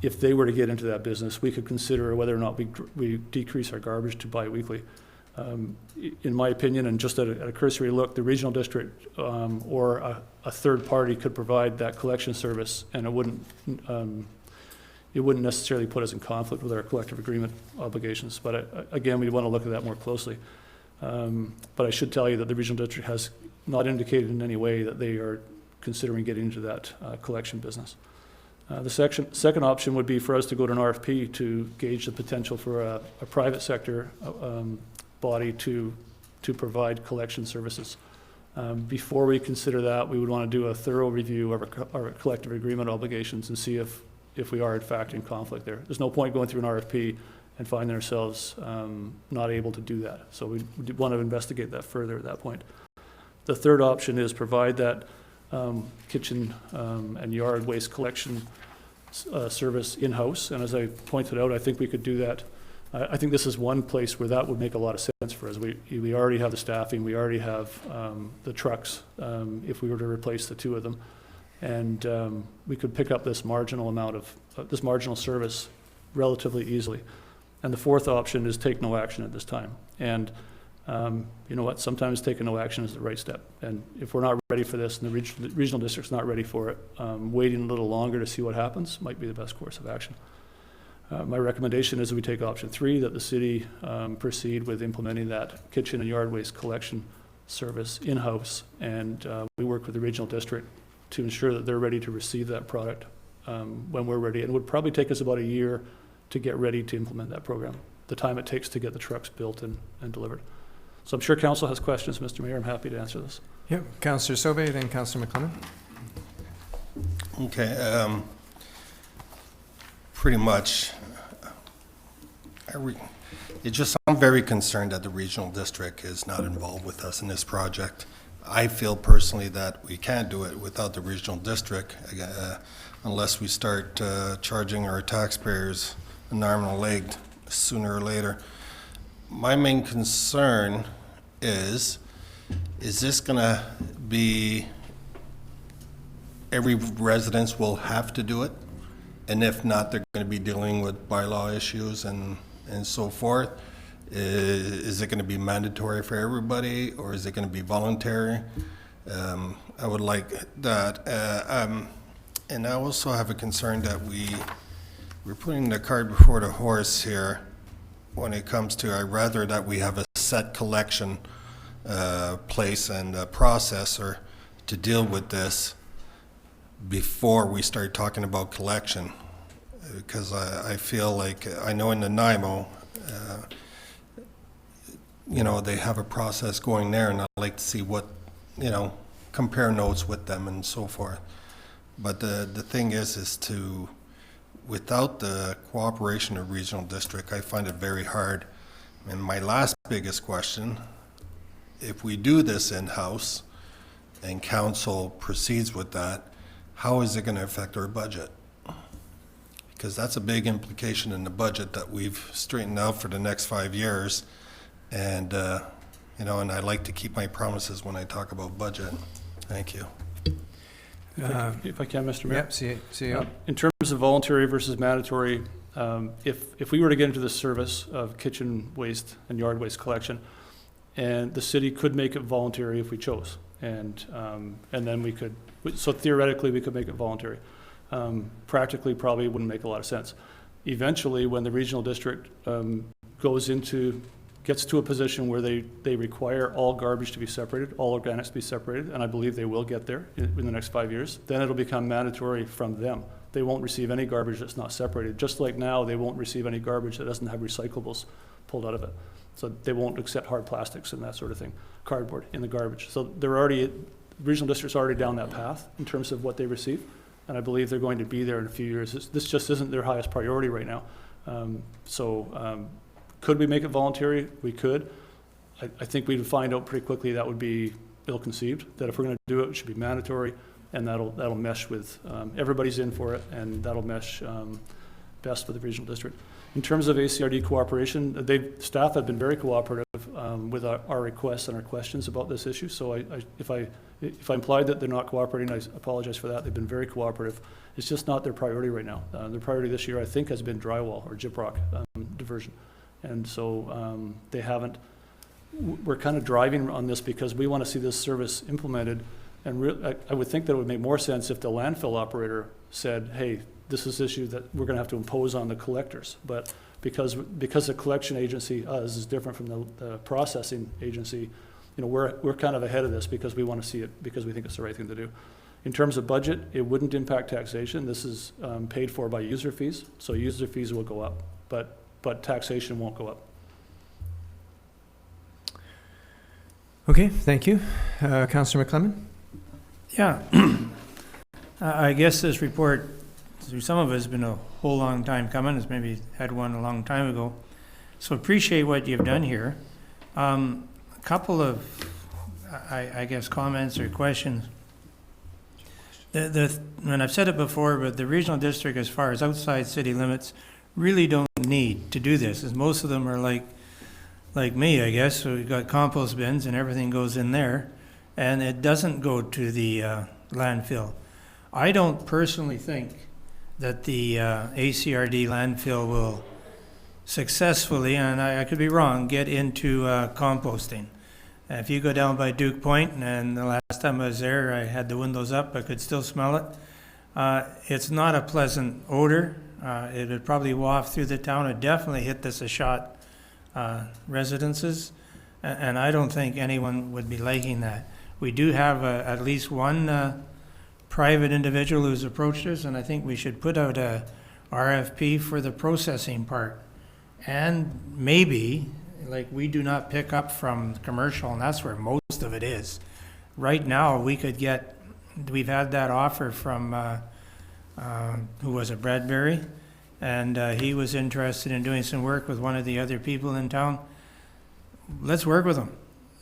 Speaker 13: if they were to get into that business, we could consider whether or not we decrease our garbage to biweekly. In my opinion, and just at a cursory look, the regional district or a third party could provide that collection service, and it wouldn't necessarily put us in conflict with our collective agreement obligations. But again, we want to look at that more closely. But I should tell you that the regional district has not indicated in any way that they are considering getting into that collection business. The second option would be for us to go to an RFP to gauge the potential for a private sector body to provide collection services. Before we consider that, we would want to do a thorough review of our collective agreement obligations and see if we are in fact in conflict there. There's no point going through an RFP and finding ourselves not able to do that. So we want to investigate that further at that point. The third option is provide that kitchen and yard waste collection service in-house. And as I pointed out, I think we could do that. I think this is one place where that would make a lot of sense for us. We already have the staffing, we already have the trucks if we were to replace the 2 of them. And we could pick up this marginal amount of, this marginal service relatively easily. And the fourth option is take no action at this time. And you know what, sometimes taking no action is the right step. And if we're not ready for this and the regional district's not ready for it, waiting a little longer to see what happens might be the best course of action. My recommendation is that we take option 3, that the city proceed with implementing that kitchen and yard waste collection service in-house, and we work with the regional district to ensure that they're ready to receive that product when we're ready. And it would probably take us about a year to get ready to implement that program, the time it takes to get the trucks built and delivered. So I'm sure council has questions, Mr. Mayor. I'm happy to answer this.
Speaker 1: Yep, Councillor Sauvé, then Councillor McLennan.
Speaker 3: Okay, pretty much, I'm very concerned that the regional district is not involved with us in this project. I feel personally that we can't do it without the regional district unless we start charging our taxpayers an arm and a leg sooner or later. My main concern is this going to be every residence will have to do it? And if not, they're going to be dealing with bylaw issues and so forth. Is it going to be mandatory for everybody, or is it going to be voluntary? I would like that. And I also have a concern that we're putting the cart before the horse here when it comes to, I'd rather that we have a set collection place and a processor to deal with this before we start talking about collection. Because I feel like, I know in the NIMO, they have a process going there, and I'd like to see what, compare notes with them and so forth. But the thing is without the cooperation of regional district, I find it very hard. And my last biggest question, if we do this in-house and council proceeds with that, how is it going to affect our budget? because that's a big implication in the budget that we've straightened out for the next 5 years. And, you know, and I like to keep my promises when I talk about budget. Thank you.
Speaker 13: If I can, Mr. Mayor.
Speaker 1: Yep, see you.
Speaker 13: In terms of voluntary versus mandatory, if we were to get into the service of kitchen waste and yard waste collection, and the city could make it voluntary if we chose, and then we could, so theoretically we could make it voluntary. Practically, probably wouldn't make a lot of sense. Eventually, when the regional district gets to a position where they require all garbage to be separated, all organics to be separated, and I believe they will get there in the next 5 years, then it'll become mandatory from them. They won't receive any garbage that's not separated. Just like now, they won't receive any garbage that doesn't have recyclables pulled out of it. So they won't accept hard plastics and that sort of thing, cardboard in the garbage. So regional district's already down that path in terms of what they receive, and I believe they're going to be there in a few years. This just isn't their highest priority right now. Could we make it voluntary? We could. I think we'd find out pretty quickly that would be ill-conceived, that if we're going to do it, it should be mandatory, and that'll mesh with, everybody's in for it, and that'll mesh best with the regional district. In terms of ACRD cooperation, staff have been very cooperative with our requests and our questions about this issue, so if I implied that they're not cooperating, I apologize for that. They've been very cooperative. It's just not their priority right now. Their priority this year, I think, has been drywall or gyprock diversion. And so they haven't, we're kind of driving on this because we want to see this service implemented. And I would think that it would make more sense if the landfill operator said, hey, this is an issue that we're going to have to impose on the collectors. But because the collection agency, us, is different from the processing agency, you know, we're kind of ahead of this because we want to see it, because we think it's the right thing to do. In terms of budget, it wouldn't impact taxation. This is paid for by user fees, so user fees will go up, but taxation won't go up.
Speaker 1: Okay, thank you. Councillor McClellan?
Speaker 10: Yeah. I guess this report, through some of it, has been a whole long time coming. It's maybe had one a long time ago. So appreciate what you've done here. A couple of, I guess, comments or questions. And I've said it before, but the regional district, as far as outside city limits, really don't need to do this, as most of them are like me, I guess. So we've got compost bins and everything goes in there, and it doesn't go to the landfill. I don't personally think that the ACRD landfill will successfully, and I could be wrong, get into composting. If you go down by Duke Point, and the last time I was there, I had the windows up, I could still smell it. It's not a pleasant odor. It would probably waft through the town. It definitely hit the Sashot residences, and I don't think anyone would be liking that. We do have at least one private individual who's approached us, and I think we should put out a RFP for the processing part. And maybe, like, we do not pick up from commercial, and that's where most of it is. Right now, we've had that offer from who was it, Bradbury, and he was interested in doing some work with one of the other people in town. Let's work with them.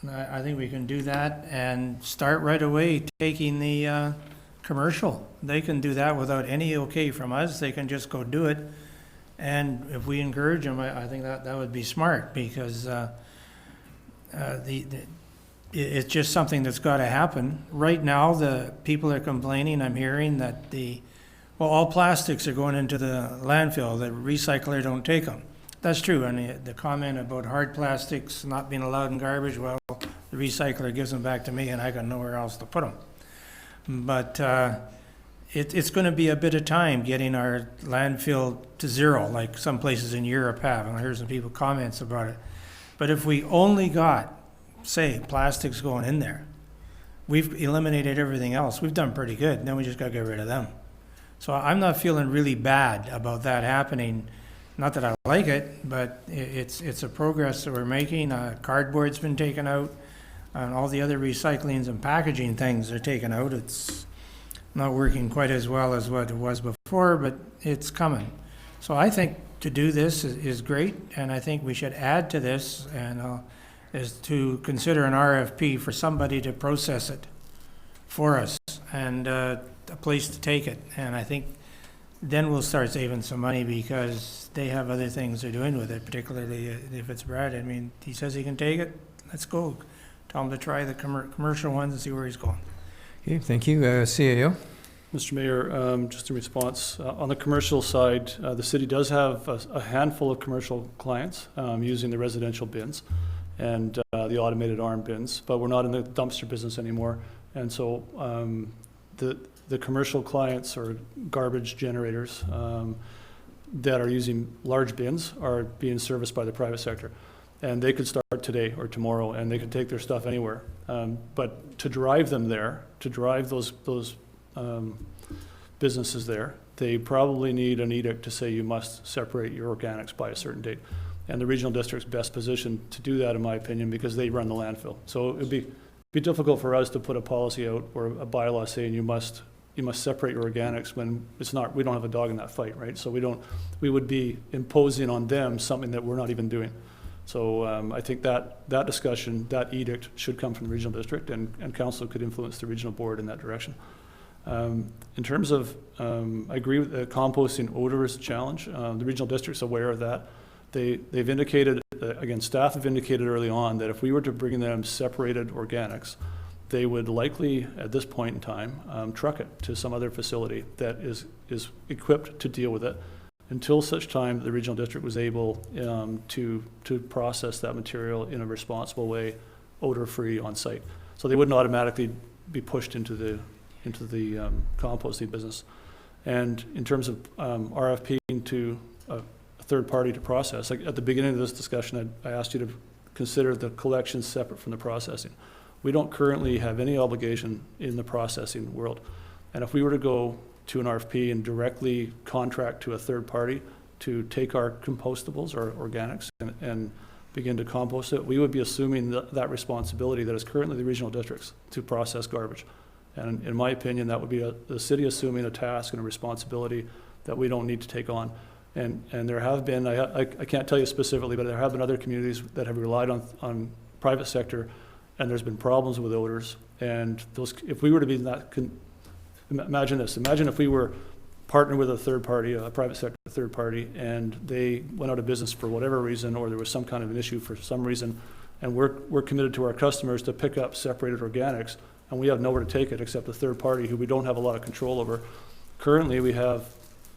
Speaker 10: I think we can do that and start right away taking the commercial. They can do that without any okay from us. They can just go do it. And if we encourage them, I think that would be smart, because it's just something that's got to happen. Right now, the people are complaining, I'm hearing, that all plastics are going into the landfill. The recycler don't take them. That's true. And the comment about hard plastics not being allowed in garbage, well, the recycler gives them back to me and I got nowhere else to put them. But it's going to be a bit of time getting our landfill to zero, like some places in Europe have. And I heard some people comments about it. But if we only got, say, plastics going in there, we've eliminated everything else. We've done pretty good. Then we just got to get rid of them. So I'm not feeling really bad about that happening. Not that I like it, but it's a progress that we're making. Cardboard's been taken out, and all the other recyclings and packaging things are taken out. It's not working quite as well as what it was before, but it's coming. So I think to do this is great, and I think we should add to this, and is to consider an RFP for somebody to process it for us, and a place to take it. And I think then we'll start saving some money because they have other things they're doing with it, particularly if it's Brad. I mean, he says he can take it, let's go. Tell him to try the commercial ones and see where he's going.
Speaker 1: Okay, thank you. CAO?
Speaker 13: Mr. Mayor, just in response, on the commercial side, the city does have a handful of commercial clients using the residential bins and the automated arm bins, but we're not in the dumpster business anymore. And so the commercial clients or garbage generators that are using large bins are being serviced by the private sector. And they could start today or tomorrow, and they could take their stuff anywhere. But to drive them there, to drive those businesses there, they probably need an edict to say you must separate your organics by a certain date. And the regional district's best positioned to do that, in my opinion, because they run the landfill. So it'd be difficult for us to put a policy out or a bylaw saying you must separate your organics when it's not, we don't have a dog in that fight, right? So we would be imposing on them something that we're not even doing. So I think that discussion, that edict should come from the regional district, and council could influence the regional board in that direction. In terms of, I agree with the composting odor is a challenge. The regional district's aware of that. They've indicated, again, staff have indicated early on that if we were to bring them separated organics, they would likely, at this point in time, truck it to some other facility that is equipped to deal with it until such time the regional district was able to process that material in a responsible way, odor-free on site. So they wouldn't automatically be pushed into the composting business. And in terms of RFPing to a third party to process, like at the beginning of this discussion, I asked you to consider the collection separate from the processing. We don't currently have any obligation in the processing world. And if we were to go to an RFP and directly contract to a third party to take our compostables or organics and begin to compost it, we would be assuming that responsibility that is currently the regional districts to process garbage. And in my opinion, that would be the city assuming a task and a responsibility that we don't need to take on. And there have been, I can't tell you specifically, but there have been other communities that have relied on private sector, and there's been problems with odors. And those, if we were to be in that, imagine this, imagine if we were partnered with a third party, a private sector third party, and they went out of business for whatever reason, or there was some kind of an issue for some reason, and we're committed to our customers to pick up separated organics, and we have nowhere to take it except a third party who we don't have a lot of control over. Currently, we have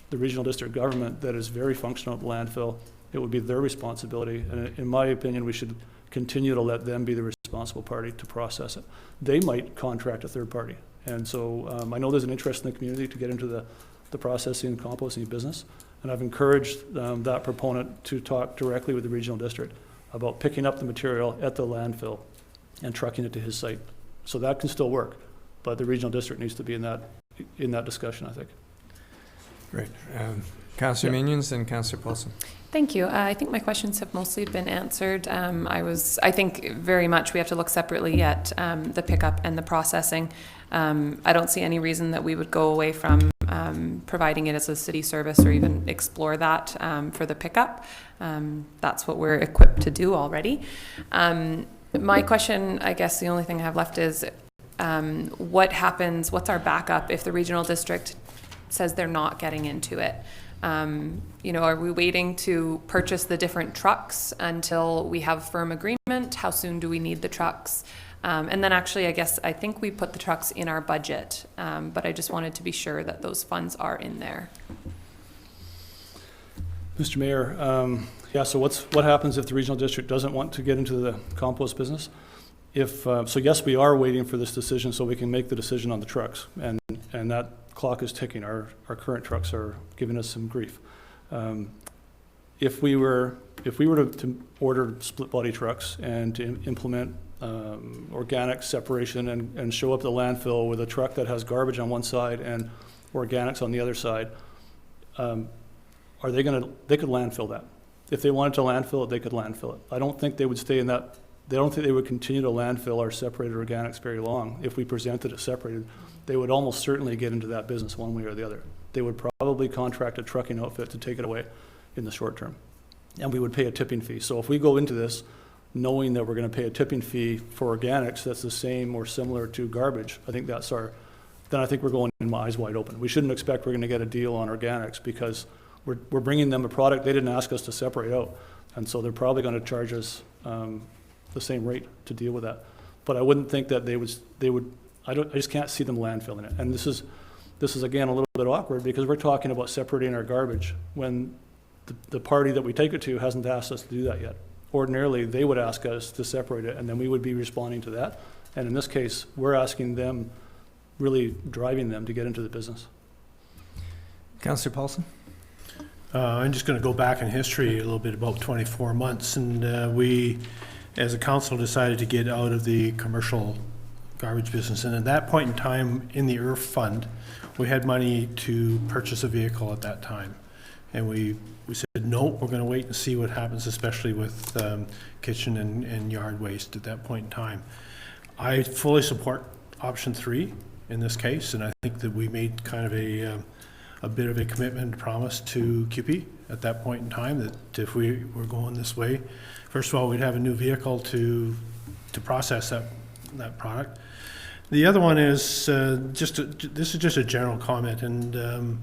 Speaker 13: the regional district government that is very functional at the landfill. It would be their responsibility, and in my opinion, we should continue to let them be the responsible party to process it. They might contract a third party, and so I know there's an interest in the community to get into the processing and composting business, and I've encouraged that proponent to talk directly with the regional district about picking up the material at the landfill and trucking it to his site. So that can still work, but the regional district needs to be in that discussion, I think.
Speaker 1: Great. Councillor Minions and Councillor Paulson.
Speaker 8: Thank you. I think my questions have mostly been answered. I think very much we have to look separately at the pickup and the processing. I don't see any reason that we would go away from providing it as a city service or even explore that for the pickup. That's what we're equipped to do already. My question, I guess the only thing I have left is what happens, what's our backup if the regional district says they're not getting into it? Are we waiting to purchase the different trucks until we have firm agreement? How soon do we need the trucks? And then actually, I think we put the trucks in our budget, but I just wanted to be sure that those funds are in there.
Speaker 13: Mr. Mayor, so what happens if the regional district doesn't want to get into the compost business? So yes, we are waiting for this decision so we can make the decision on the trucks, and that clock is ticking. Our current trucks are giving us some grief. If we were to order split body trucks and to implement organic separation and show up at the landfill with a truck that has garbage on one side and organics on the other side, they could landfill that. If they wanted to landfill it, they could landfill it. I don't think they would stay in that. They don't think they would continue to landfill our separated organics very long. If we presented it separated, they would almost certainly get into that business one way or the other. They would probably contract a trucking outfit to take it away in the short term. And we would pay a tipping fee. So if we go into this knowing that we're going to pay a tipping fee for organics that's the same or similar to garbage, I think that's our then I think we're going in my eyes wide open. We shouldn't expect we're going to get a deal on organics because we're bringing them a product they didn't ask us to separate out. And so they're probably going to charge us the same rate to deal with that. But I wouldn't think that they would, I just can't see them landfilling it. And this is again a little bit awkward because we're talking about separating our garbage when the party that we take it to hasn't asked us to do that yet. Ordinarily, they would ask us to separate it and then we would be responding to that. And in this case, we're asking them, really driving them to get into the business.
Speaker 1: Councillor Paulson?
Speaker 9: I'm just going to go back in history a little bit, about 24 months, and we, as a council, decided to get out of the commercial garbage business. And at that point in time, in the IRF fund, we had money to purchase a vehicle at that time. And we said, no, we're going to wait and see what happens, especially with kitchen and yard waste at that point in time. I fully support option 3 in this case, and I think that we made kind of a bit of a commitment and promise to QP at that point in time that if we were going this way, first of all, we'd have a new vehicle to process that product. The other one is this is just a general comment, and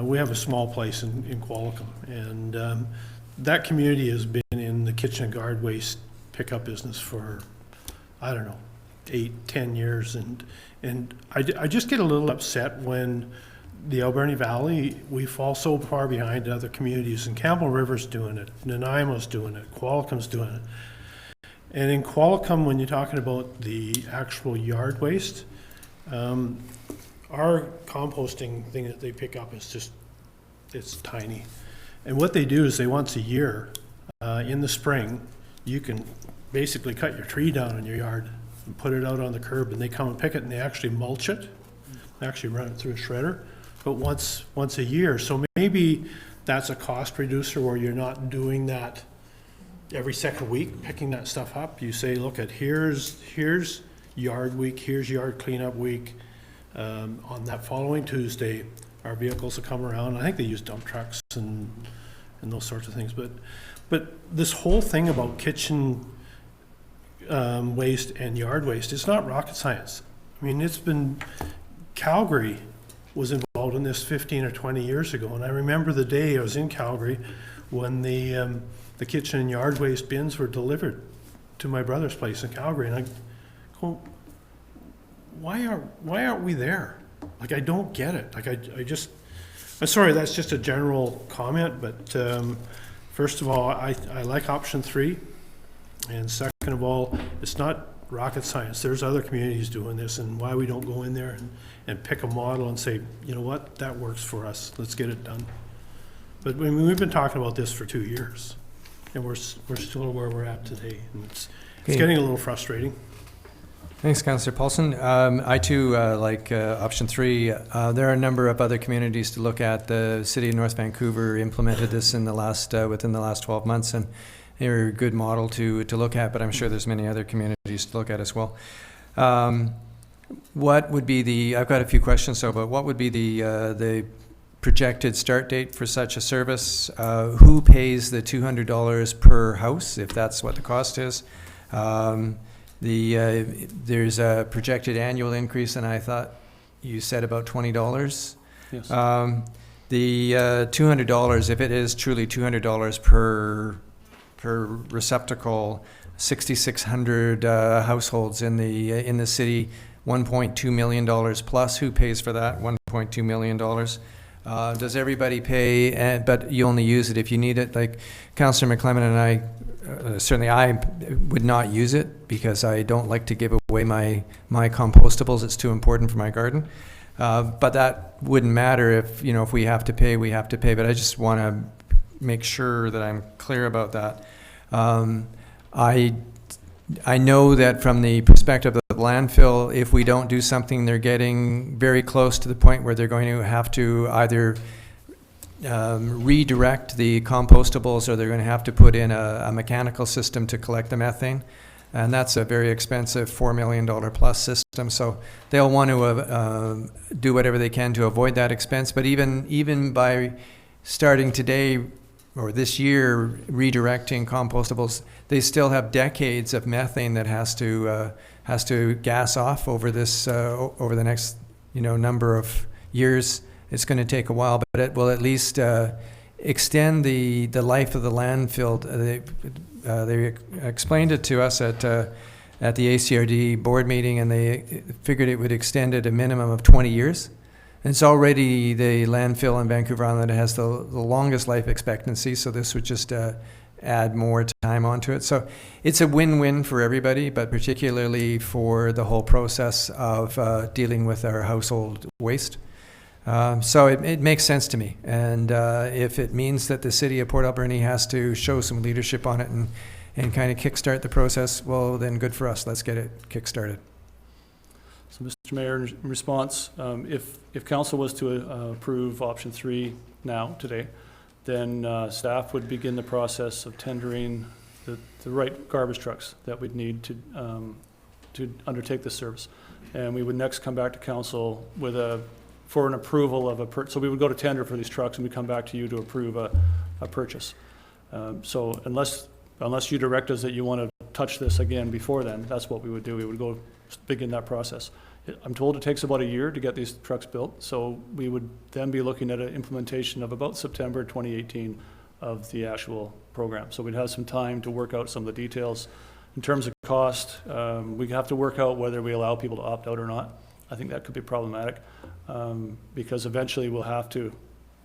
Speaker 9: we have a small place in Qualicum, and that community has been in the kitchen and guard waste pickup business for, I don't know, 8-10 years, and I just get a little upset when the Alberni Valley, we fall so far behind other communities, and Campbell River's doing it, Nanaimo's doing it, Qualicum's doing it. And in Qualicum, when you're talking about the actual yard waste, our composting thing that they pick up is just, it's tiny. And what they do is they once a year, in the spring, you can basically cut your tree down in your yard and put it out on the curb, and they come and pick it and they actually mulch it, actually run it through a shredder, but once a year. So maybe that's a cost reducer where you're not doing that every second week, picking that stuff up. You say, look at here's yard week, here's yard cleanup week. On that following Tuesday, our vehicles will come around. I think they use dump trucks and those sorts of things. But this whole thing about kitchen waste and yard waste, it's not rocket science. I mean, Calgary was involved in this 15 or 20 years ago, and I remember the day I was in Calgary when the kitchen and yard waste bins were delivered to my brother's place in Calgary, and I go, why aren't we there? Like, I don't get it. Like, I'm sorry, that's just a general comment, but first of all, I like option 3, and second of all, it's not rocket science. There's other communities doing this, and why we don't go in there and pick a model and say, you know what, that works for us, let's get it done. But I mean, we've been talking about this for 2 years, and we're still where we're at today, and it's getting a little frustrating.
Speaker 1: Thanks, Councillor Paulson. I too like option 3. There are a number of other communities to look at. The City of North Vancouver implemented this in the last within the last 12 months, and they're a good model to look at. But I'm sure there's many other communities to look at as well. What would be the? I've got a few questions, but what would be the projected start date for such a service? Who pays the $200 per house, if that's what the cost is? There's a projected annual increase, and I thought you said about $20.
Speaker 13: Yes.
Speaker 1: The $200, if it is truly $200 per receptacle, 6,600 households in the city, $1.2 million plus. Who pays for that? $1.2 million. Does everybody pay? But you only use it if you need it. Like Councillor McClement and I. Certainly I would not use it because I don't like to give away my compostables. It's too important for my garden. But that wouldn't matter if we have to pay, we have to pay. But I just want to make sure that I'm clear about that. I know that from the perspective of the landfill, if we don't do something, they're getting very close to the point where they're going to have to either redirect the compostables, or they're going to have to put in a mechanical system to collect the methane, and that's a very expensive $4 million plus system. So they'll want to do whatever they can to avoid that expense. But even by starting today, or this year redirecting compostables, they still have decades of methane that has to gas off over this over the next number of years. It's going to take a while, but it will at least extend the life of the landfill. They explained it to us at the ACRD board meeting, and they figured it would extend it a minimum of 20 years. And it's already the landfill in Vancouver Island that has the longest life expectancy, so this would just add more time onto it. So it's a win-win for everybody, but particularly for the whole process of dealing with our household waste. So it makes sense to me. And if it means that the city of Port Alberni has to show some leadership on it and kind of kickstart the process, well, then good for us. Let's get it kickstarted.
Speaker 13: So, Mr. Mayor, in response, if council was to approve option 3 now, today, then staff would begin the process of tendering the right garbage trucks that we'd need to undertake this service. And we would next come back to council with for an approval of so we would go to tender for these trucks, and we come back to you to approve a purchase. So unless you direct us that you want to touch this again before then, that's what we would do. We would go begin that process. I'm told it takes about a year to get these trucks built, so we would then be looking at an implementation of about September 2018 of the actual program. So we'd have some time to work out some of the details. In terms of cost, we have to work out whether we allow people to opt out or not. I think that could be problematic, because eventually we'll have to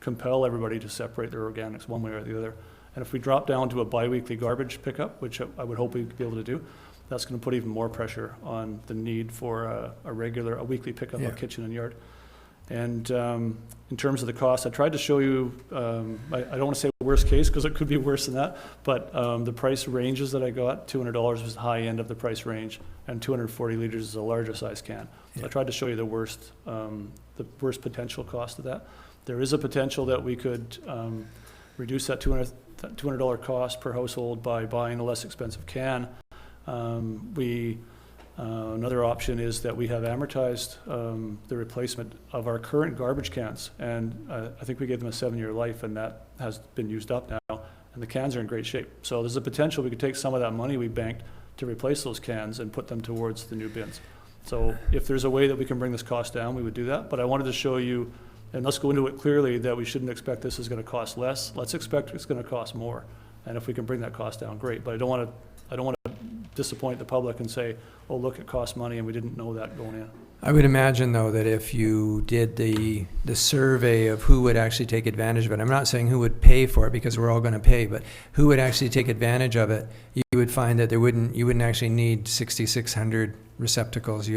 Speaker 13: compel everybody to separate their organics one way or the other. And if we drop down to a bi-weekly garbage pickup, which I would hope we'd be able to do, that's going to put even more pressure on the need for a weekly pickup of kitchen and yard. And in terms of the cost, I tried to show you, I don't want to say worst case, because it could be worse than that, but the price ranges that I got, $200 was the high end of the price range, and 240 liters is a larger size can. So I tried to show you the worst potential cost of that. There is a potential that we could reduce that $200 cost per household by buying a less expensive can. Another option is that we have amortized the replacement of our current garbage cans, and I think we gave them a 7-year life, and that has been used up now, and the cans are in great shape. So there's a potential we could take some of that money we banked to replace those cans and put them towards the new bins. So if there's a way that we can bring this cost down, we would do that. But I wanted to show you, and let's go into it clearly, that we shouldn't expect this is going to cost less. Let's expect it's going to cost more, and if we can bring that cost down, great. But I don't want to disappoint the public and say, oh, look, it costs money and we didn't know that going in.
Speaker 1: I would imagine, though, that if you did the survey of who would actually take advantage of it, I'm not saying who would pay for it, because we're all going to pay, but who would actually take advantage of it, you would find that you wouldn't actually need 6,600 receptacles.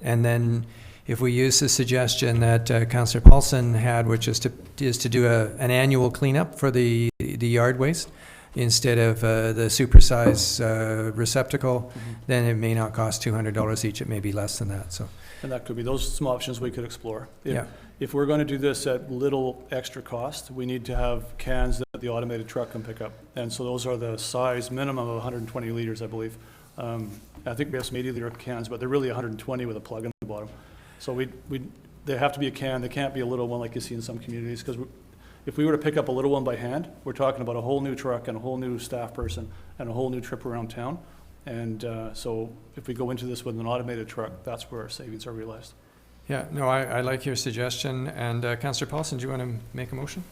Speaker 1: And then if we use the suggestion that Councillor Paulson had, which is to do an annual cleanup for the yard waste, instead of the supersize receptacle, then it may not cost $200 each. It may be less than that. So,
Speaker 13: and that could be some options we could explore.
Speaker 1: Yeah.
Speaker 13: If we're going to do this at little extra cost, we need to have cans that the automated truck can pick up. And so those are the size minimum of 120 liters, I believe. I think we have some 80 liter cans, but they're really 120 with a plug in the bottom. So they have to be a can. They can't be a little one like you see in some communities, because if we were to pick up a little one by hand, we're talking about a whole new truck and a whole new staff person and a whole new trip around town. And so if we go into this with an automated truck, that's where our savings are realized.
Speaker 1: Yeah, no, I like your suggestion. And Councillor Paulson, do you want to make a motion?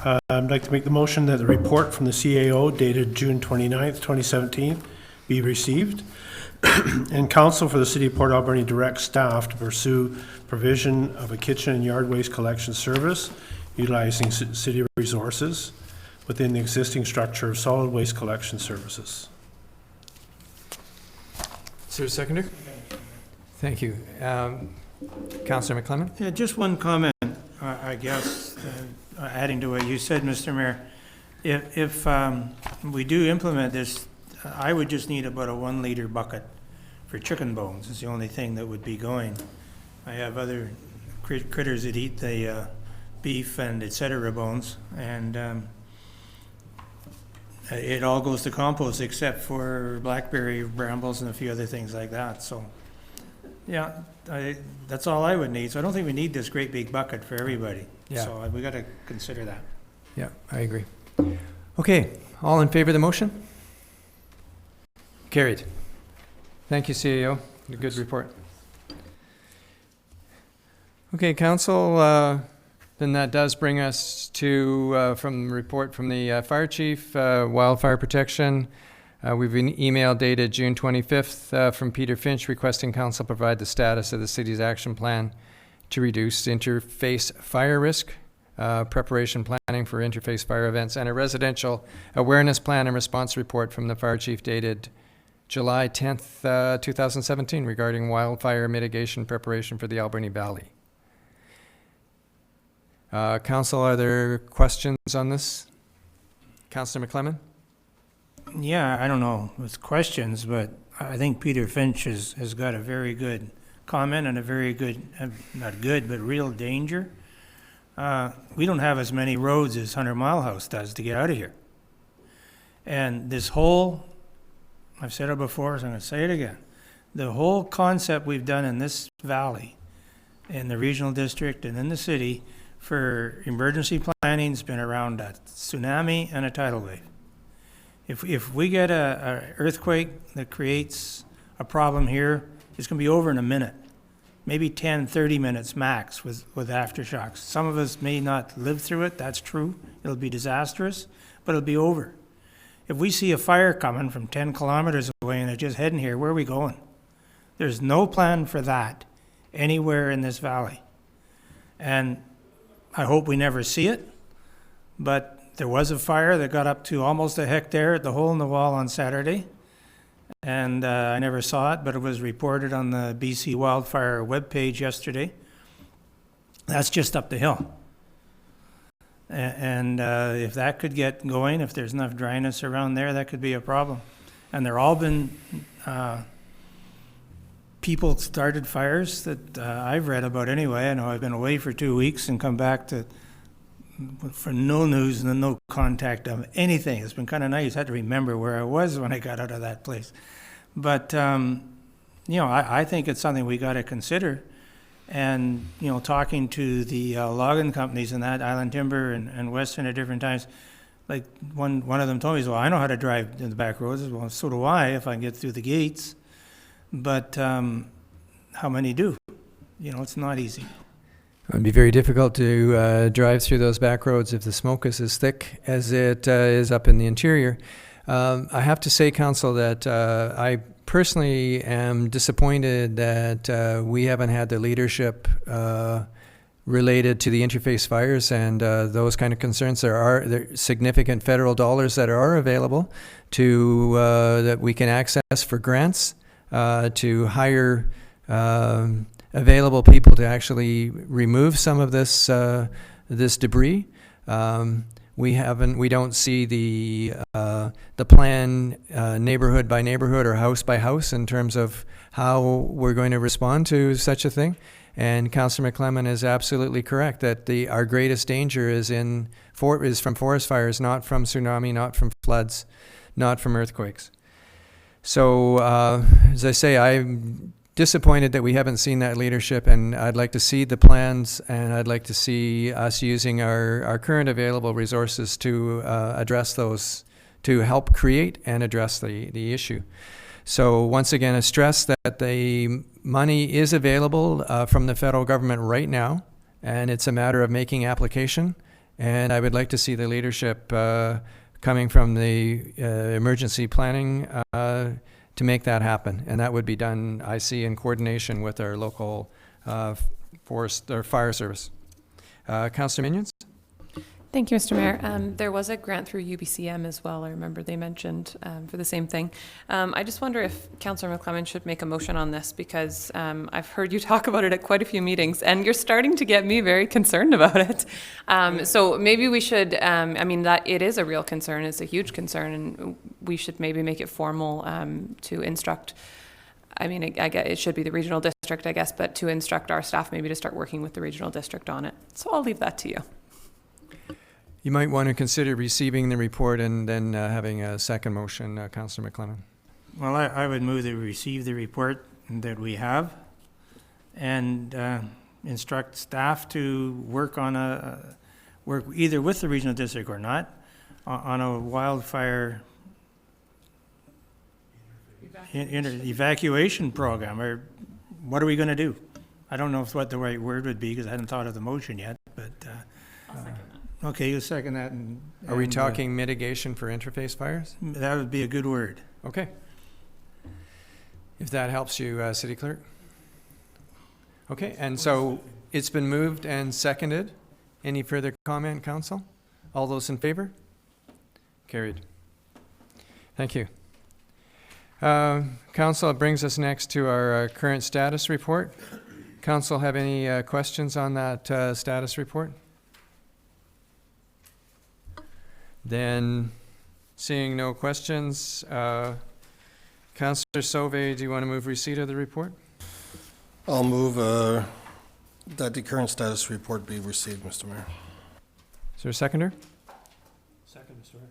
Speaker 9: I'd like to make the motion that the report from the CAO dated June 29th, 2017 be received, and council for the City of Port Alberni directs staff to pursue provision of a kitchen and yard waste collection service utilizing city resources within the existing structure of solid waste collection services.
Speaker 1: Is there a seconder? Thank you. Councillor McClement?
Speaker 10: Yeah, just one comment, I guess, adding to what you said, Mr. Mayor. If we do implement this, I would just need about a 1 liter bucket for chicken bones. It's the only thing that would be going. I have other critters that eat the beef and et cetera bones, and it all goes to compost except for blackberry brambles and a few other things like that. So Yeah, that's all I would need. So I don't think we need this great big bucket for everybody.
Speaker 1: Yeah.
Speaker 10: So we got to consider that.
Speaker 1: Yeah, I agree. Okay, all in favor of the motion? Carried. Thank you, CAO. A good report. Okay, council, then that does bring us to, from the report from the fire chief, wildfire protection. We've been emailed dated June 25th from Peter Finch requesting council provide the status of the city's action plan to reduce interface fire risk, preparation planning for interface fire events, and a residential awareness plan and response report from the fire chief dated July 10th, 2017 regarding wildfire mitigation preparation for the Alberni Valley. Council, are there questions on this? Councillor McClellan?
Speaker 10: Yeah, I don't know with questions, but I think Peter Finch has got a very good comment and a very good, not good, but real danger. We don't have as many roads as 100 Mile House does to get out of here. And this whole, I've said it before, so I'm going to say it again. The whole concept we've done in this valley, in the regional district and in the city for emergency planning has been around a tsunami and a tidal wave. If we get a earthquake that creates a problem here, it's going to be over in a minute, maybe 10, 30 minutes max with aftershocks. Some of us may not live through it, that's true. It'll be disastrous, but it'll be over. If we see a fire coming from 10 kilometers away and it's just heading here, where are we going? There's no plan for that anywhere in this valley. And I hope we never see it, but there was a fire that got up to almost a hectare at the hole in the wall on Saturday. And I never saw it, but it was reported on the BC Wildfire webpage yesterday. That's just up the hill. And if that could get going, if there's enough dryness around there, that could be a problem. And there all been people started fires that I've read about anyway. I know I've been away for 2 weeks and come back for no news and no contact of anything. It's been kind of nice. I had to remember where I was when I got out of that place. But, I think it's something we got to consider. And, talking to the logging companies and that, Island Timber and Western at different times, like one of them told me, well, I know how to drive in the back roads. Well, so do I if I can get through the gates. But how many do? It's not easy.
Speaker 1: It would be very difficult to drive through those back roads if the smoke is as thick as it is up in the interior. I have to say, Council, that I personally am disappointed that we haven't had the leadership related to the interface fires and those kind of concerns. There are significant federal dollars that are available to that we can access for grants to hire available people to actually remove some of this this debris. We don't see the plan neighborhood by neighborhood or house by house in terms of how we're going to respond to such a thing. And Councillor McClellan is absolutely correct that our greatest danger is from forest fires, not from tsunami, not from floods, not from earthquakes. So, as I say, I'm disappointed that we haven't seen that leadership, and I'd like to see the plans, and I'd like to see us using our current available resources to address those, to help create and address the issue. So once again, I stress that the money is available from the federal government right now, and it's a matter of making application, and I would like to see the leadership coming from the emergency planning to make that happen. And that would be done, I see, in coordination with our local forest or fire service. Councillor Minions?
Speaker 8: Thank you, Mr. Mayor. There was a grant through UBCM as well. I remember they mentioned for the same thing. I just wonder if Councillor McClellan should make a motion on this, because I've heard you talk about it at quite a few meetings, and you're starting to get me very concerned about it. So maybe we should, that it is a real concern. It's a huge concern, and we should maybe make it formal to instruct. I get it should be the regional district, I guess, but to instruct our staff maybe to start working with the regional district on it. So I'll leave that to you.
Speaker 1: You might want to consider receiving the report and then having a second motion, Councillor McClellan.
Speaker 10: Well, I would move that we receive the report that we have and instruct staff to work on work either with the regional district or not, on a wildfire evacuation program, or what are we going to do? I don't know what the right word would be, because I hadn't thought of the motion yet, but,
Speaker 2: I'll second that.
Speaker 10: okay, you second that.
Speaker 1: Are we talking mitigation for interface fires?
Speaker 10: That would be a good word.
Speaker 1: Okay. If that helps you, City Clerk. Okay, and so it's been moved and seconded. Any further comment, Council? All those in favor? Carried. Thank you. Council, it brings us next to our current status report. Council, have any questions on that status report? Then, seeing no questions, Councillor Sauvé, do you want to move receipt of the report?
Speaker 3: I'll move that the current status report be received, Mr. Mayor.
Speaker 1: Is there a seconder?
Speaker 13: Second, Mr. Mayor.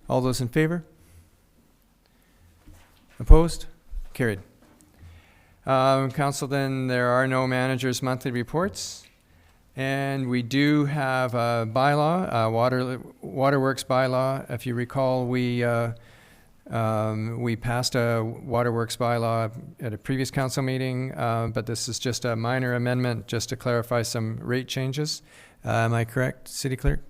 Speaker 1: All those in favor? Opposed? Carried. Council, then there are no managers' monthly reports. And we do have a bylaw, waterworks bylaw. If you recall, we passed a waterworks bylaw at a previous council meeting, but this is just a minor amendment just to clarify some rate changes. Am I correct, City Clerk?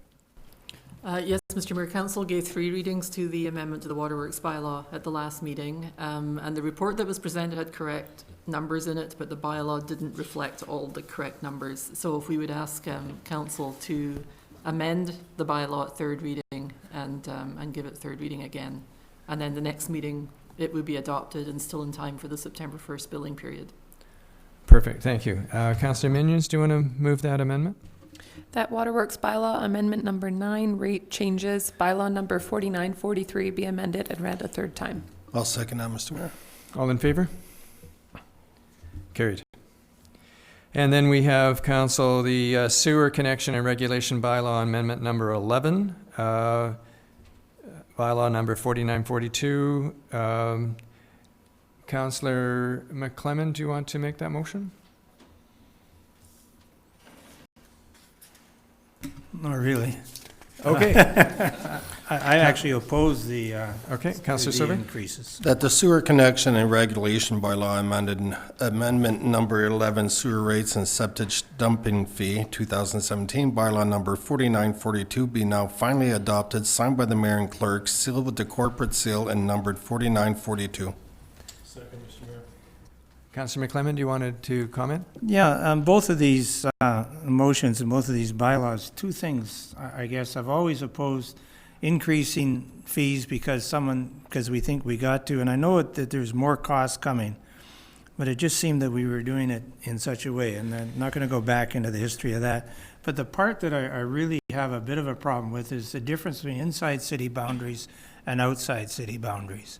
Speaker 2: Yes, Mr. Mayor, Council gave 3 readings to the amendment to the Waterworks bylaw at the last meeting, and the report that was presented had correct numbers in it, but the bylaw didn't reflect all the correct numbers. So if we would ask Council to amend the bylaw at 3rd reading and give it 3rd reading again, and then the next meeting it would be adopted and still in time for the September 1st billing period.
Speaker 1: Perfect, thank you. Councillor Minions, do you want to move that amendment?
Speaker 8: That Waterworks bylaw amendment number 9, rate changes, bylaw number 4943 be amended and read a 3rd time.
Speaker 3: I'll second that, Mr. Mayor.
Speaker 1: All in favor? Carried. And then we have, Council, the sewer connection and regulation bylaw amendment number 11, bylaw number 4942. Councillor McClellan, do you want to make that motion?
Speaker 10: Not really.
Speaker 1: Okay.
Speaker 10: I actually oppose the,
Speaker 1: Okay, Councillor
Speaker 10: the
Speaker 1: Survey?
Speaker 10: increases.
Speaker 3: That the sewer connection and regulation bylaw amendment number 11, sewer rates and septic dumping fee, 2017, bylaw number 4942 be now finally adopted, signed by the mayor and clerk, sealed with the corporate seal and numbered 4942.
Speaker 13: Second, Mr. Mayor.
Speaker 1: Councillor McClellan, do you want to comment?
Speaker 10: Yeah, both of these motions and both of these bylaws, 2 things, I guess. I've always opposed increasing fees because we think we got to, and I know that there's more costs coming, but it just seemed that we were doing it in such a way, and I'm not going to go back into the history of that. But the part that I really have a bit of a problem with is the difference between inside city boundaries and outside city boundaries.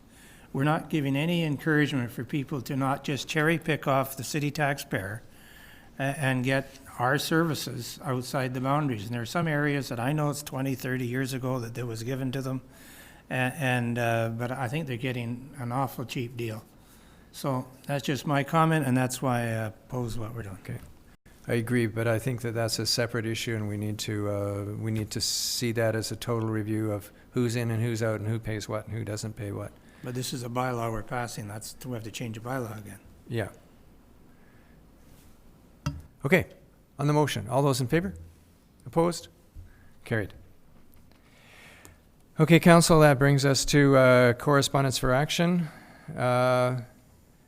Speaker 10: We're not giving any encouragement for people to not just cherry pick off the city taxpayer and get our services outside the boundaries. And there are some areas that I know it's 20, 30 years ago that was given to them, but I think they're getting an awful cheap deal. So that's just my comment, and that's why I oppose what we're doing.
Speaker 1: Okay. I agree, but I think that that's a separate issue, and we need to see that as a total review of who's in and who's out and who pays what and who doesn't pay what.
Speaker 10: But this is a bylaw we're passing. We have to change a bylaw again.
Speaker 1: Yeah. Okay, on the motion, all those in favor? Opposed? Carried. Okay, Council, that brings us to correspondence for action.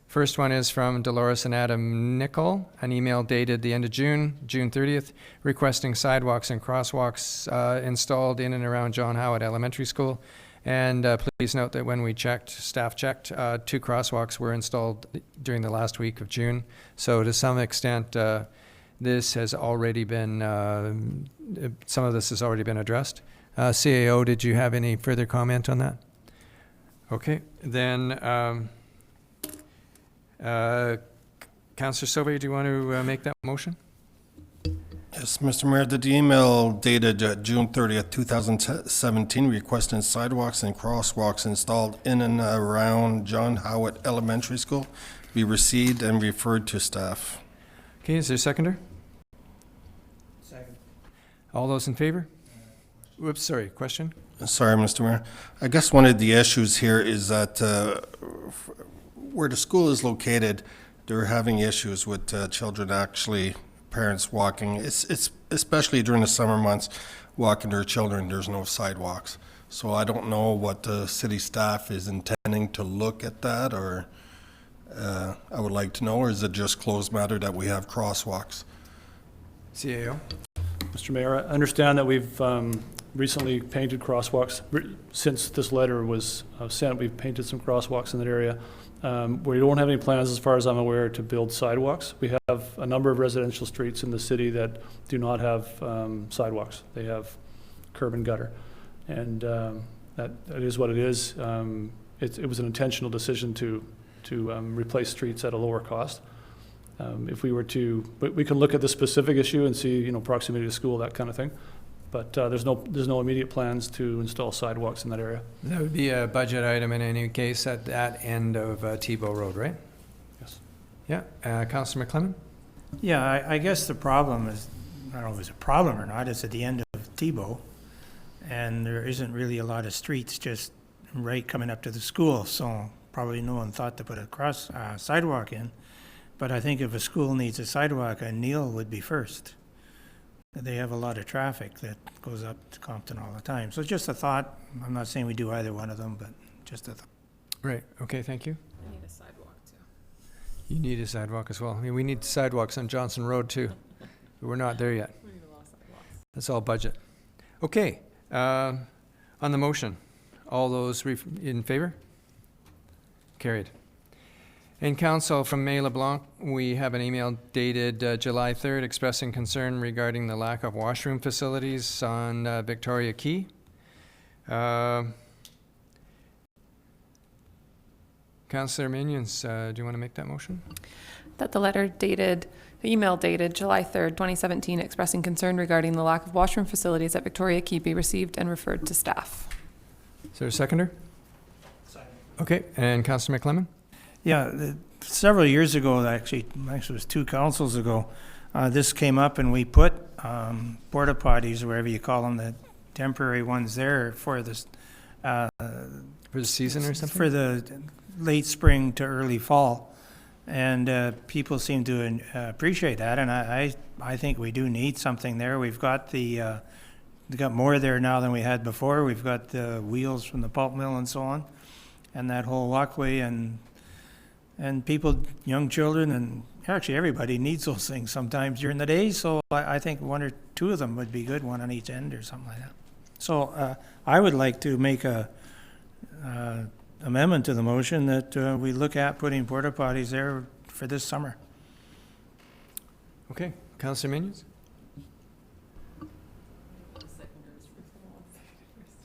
Speaker 1: First one is from Dolores and Adam Nickel, an email dated the end of June 30th, requesting sidewalks and crosswalks installed in and around John Howard Elementary School. And please note that when we staff checked, 2 crosswalks were installed during the last week of June. So to some extent, this has already been, some of this has already been addressed. CAO, did you have any further comment on that? Okay, then Councillor Sauvé, do you want to make that motion?
Speaker 3: Yes, Mr. Mayor, the email dated June 30th, 2017, requesting sidewalks and crosswalks installed in and around John Howard Elementary School be received and referred to staff.
Speaker 1: Okay, is there a seconder?
Speaker 10: Second.
Speaker 1: All those in favor? Whoops, sorry, question?
Speaker 3: Sorry, Mr. Mayor. I guess one of the issues here is that where the school is located, they're having issues with children actually, parents walking, it's especially during the summer months, walking their children, there's no sidewalks. So I don't know what the city staff is intending to look at that, or I would like to know, or is it just closed matter that we have crosswalks?
Speaker 1: CAO?
Speaker 13: Mr. Mayor, I understand that we've recently painted crosswalks. Since this letter was sent, we've painted some crosswalks in that area. We don't have any plans, as far as I'm aware, to build sidewalks. We have a number of residential streets in the city that do not have sidewalks. They have curb and gutter. And that is what it is. It was an intentional decision to replace streets at a lower cost. If we were to, we can look at the specific issue and see, proximity to school, that kind of thing. But there's no immediate plans to install sidewalks in that area.
Speaker 1: That would be a budget item in any case at that end of Tebow Road, right?
Speaker 13: Yes.
Speaker 1: Yeah, Councillor McClellan?
Speaker 10: Yeah, I guess the problem is, I don't know if it's a problem or not, it's at the end of Tebow, and there isn't really a lot of streets just right coming up to the school, so probably no one thought to put a sidewalk in. But I think if a school needs a sidewalk, Neil would be first. They have a lot of traffic that goes up to Compton all the time. So just a thought. I'm not saying we do either one of them, but just a thought.
Speaker 1: Right, okay, thank you.
Speaker 8: I need a sidewalk too.
Speaker 1: You need a sidewalk as well. I mean, we need sidewalks on Johnson Road too. But we're not there yet.
Speaker 8: We need a lot of sidewalks.
Speaker 1: That's all budget. Okay, on the motion, all those in favor? Carried. In council from May LeBlanc, we have an email dated July 3rd expressing concern regarding the lack of washroom facilities on Victoria Quay. Councillor Minions, do you want to make that motion?
Speaker 8: That the email dated July 3rd, 2017, expressing concern regarding the lack of washroom facilities at Victoria Quay be received and referred to staff.
Speaker 1: Is there a seconder?
Speaker 10: Second.
Speaker 1: Okay, and Councillor McClellan?
Speaker 10: Yeah, several years ago, actually it was 2 councils ago, this came up and we put porta potties, or whatever you call them, the temporary ones there for this.
Speaker 1: For the season or something?
Speaker 10: For the late spring to early fall. And people seem to appreciate that, and I think we do need something there. We've got we've got more there now than we had before. We've got the wheels from the pulp mill and so on, and that whole walkway, and people, young children, and actually everybody needs those things sometimes during the day. So I think 1 or 2 of them would be good, one on each end or something like that. So I would like to make a amendment to the motion that we look at putting porta potties there for this summer.
Speaker 1: Okay, Councillor Minions?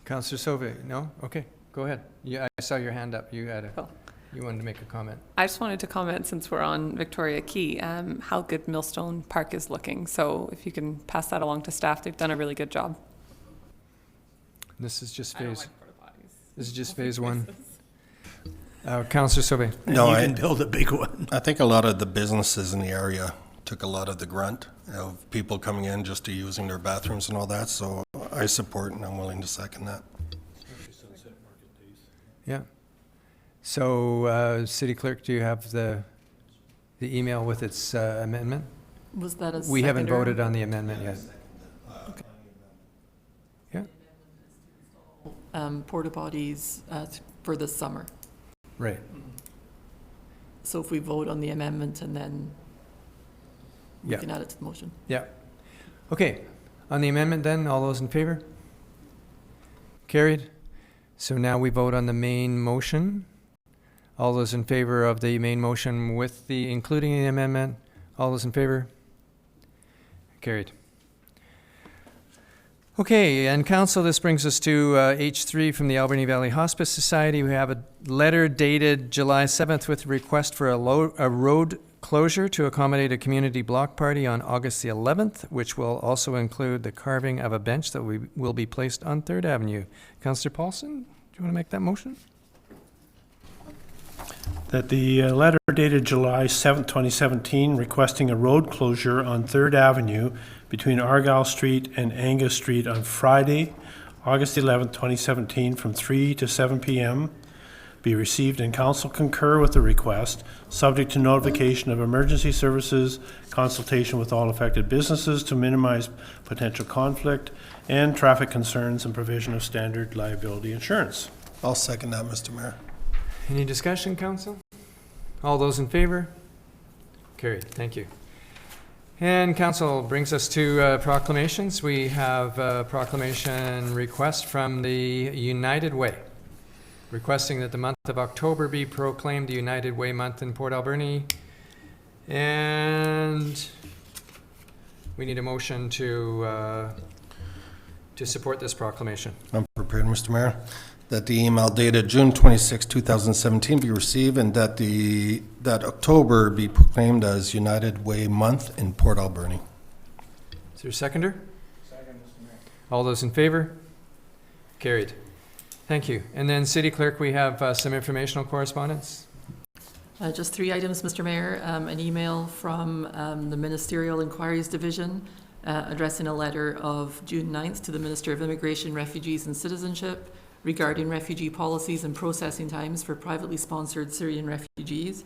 Speaker 1: Councillor Sauvé, no? Okay, go ahead. Yeah, I saw your hand up. You wanted to make a comment.
Speaker 8: I just wanted to comment, since we're on Victoria Quay, how good Millstone Park is looking. So if you can pass that along to staff, they've done a really good job.
Speaker 1: This is just
Speaker 8: I don't
Speaker 1: phase.
Speaker 8: like porta-potties.
Speaker 1: This is just phase 1. Councillor Sauvé?
Speaker 3: No,
Speaker 10: You can build a big one.
Speaker 3: I think a lot of the businesses in the area took a lot of the grunt of people coming in just to using their bathrooms and all that, so I support and I'm willing to second that.
Speaker 1: Yeah. So, City Clerk, do you have the email with its amendment?
Speaker 2: Was that a
Speaker 1: We haven't
Speaker 2: seconder?
Speaker 1: voted on the amendment yet. Yeah,
Speaker 2: Porta potties for this summer.
Speaker 1: right.
Speaker 2: So if we vote on the amendment and then we
Speaker 1: Yeah.
Speaker 2: can add it to the motion.
Speaker 1: Yeah. Okay, on the amendment then, all those in favor? Carried. So now we vote on the main motion. All those in favor of the main motion with the, including the amendment, all those in favor? Carried. Okay, and council, this brings us to H3 from the Alberni Valley Hospice Society. We have a letter dated July 7th with a request for a road closure to accommodate a community block party on August the 11th, which will also include the carving of a bench that will be placed on 3rd Avenue. Councillor Paulson, do you want to make that motion?
Speaker 9: that the letter dated July 7th, 2017, requesting a road closure on 3rd Avenue between Argyle Street and Angus Street on Friday, August 11th, 2017, from 3 to 7 p.m. be received, and council concur with the request, subject to notification of emergency services, consultation with all affected businesses to minimize potential conflict, and traffic concerns and provision of standard liability insurance.
Speaker 3: I'll second that, Mr. Mayor.
Speaker 1: Any discussion, council? All those in favor? Carried. Thank you. And council brings us to proclamations. We have a proclamation request from the United Way, requesting that the month of October be proclaimed the United Way month in Port Alberni. And we need a motion to support this proclamation.
Speaker 3: I'm prepared, Mr. Mayor. That the email dated June 26, 2017 be received, and that October be proclaimed as United Way Month in Port Alberni.
Speaker 1: Is there a seconder? Second, Mr. Mayor. All those in favor? Carried. Thank you. And then, City Clerk, we have some informational correspondence.
Speaker 2: Just 3 items, Mr. Mayor. An email from the Ministerial Inquiries Division addressing a letter of June 9th to the Minister of Immigration, Refugees and Citizenship regarding refugee policies and processing times for privately sponsored Syrian refugees.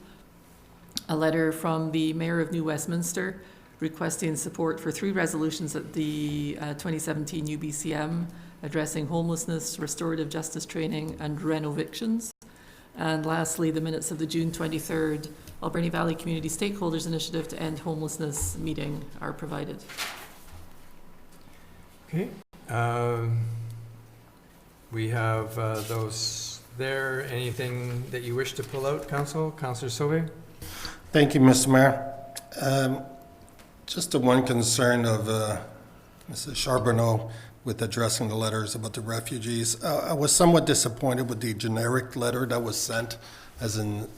Speaker 2: A letter from the Mayor of New Westminster requesting support for 3 resolutions at the 2017 UBCM addressing homelessness, restorative justice training and renovictions. And lastly, the minutes of the June 23rd Alberni Valley Community Stakeholders Initiative to End Homelessness meeting are provided.
Speaker 1: Okay. We have those there. Anything that you wish to pull out, Council? Councillor Sauvé?
Speaker 3: Thank you, Mr. Mayor. Just the one concern of Mrs. Charbonneau with addressing the letters about the refugees. I was somewhat disappointed with the generic letter that was sent, as in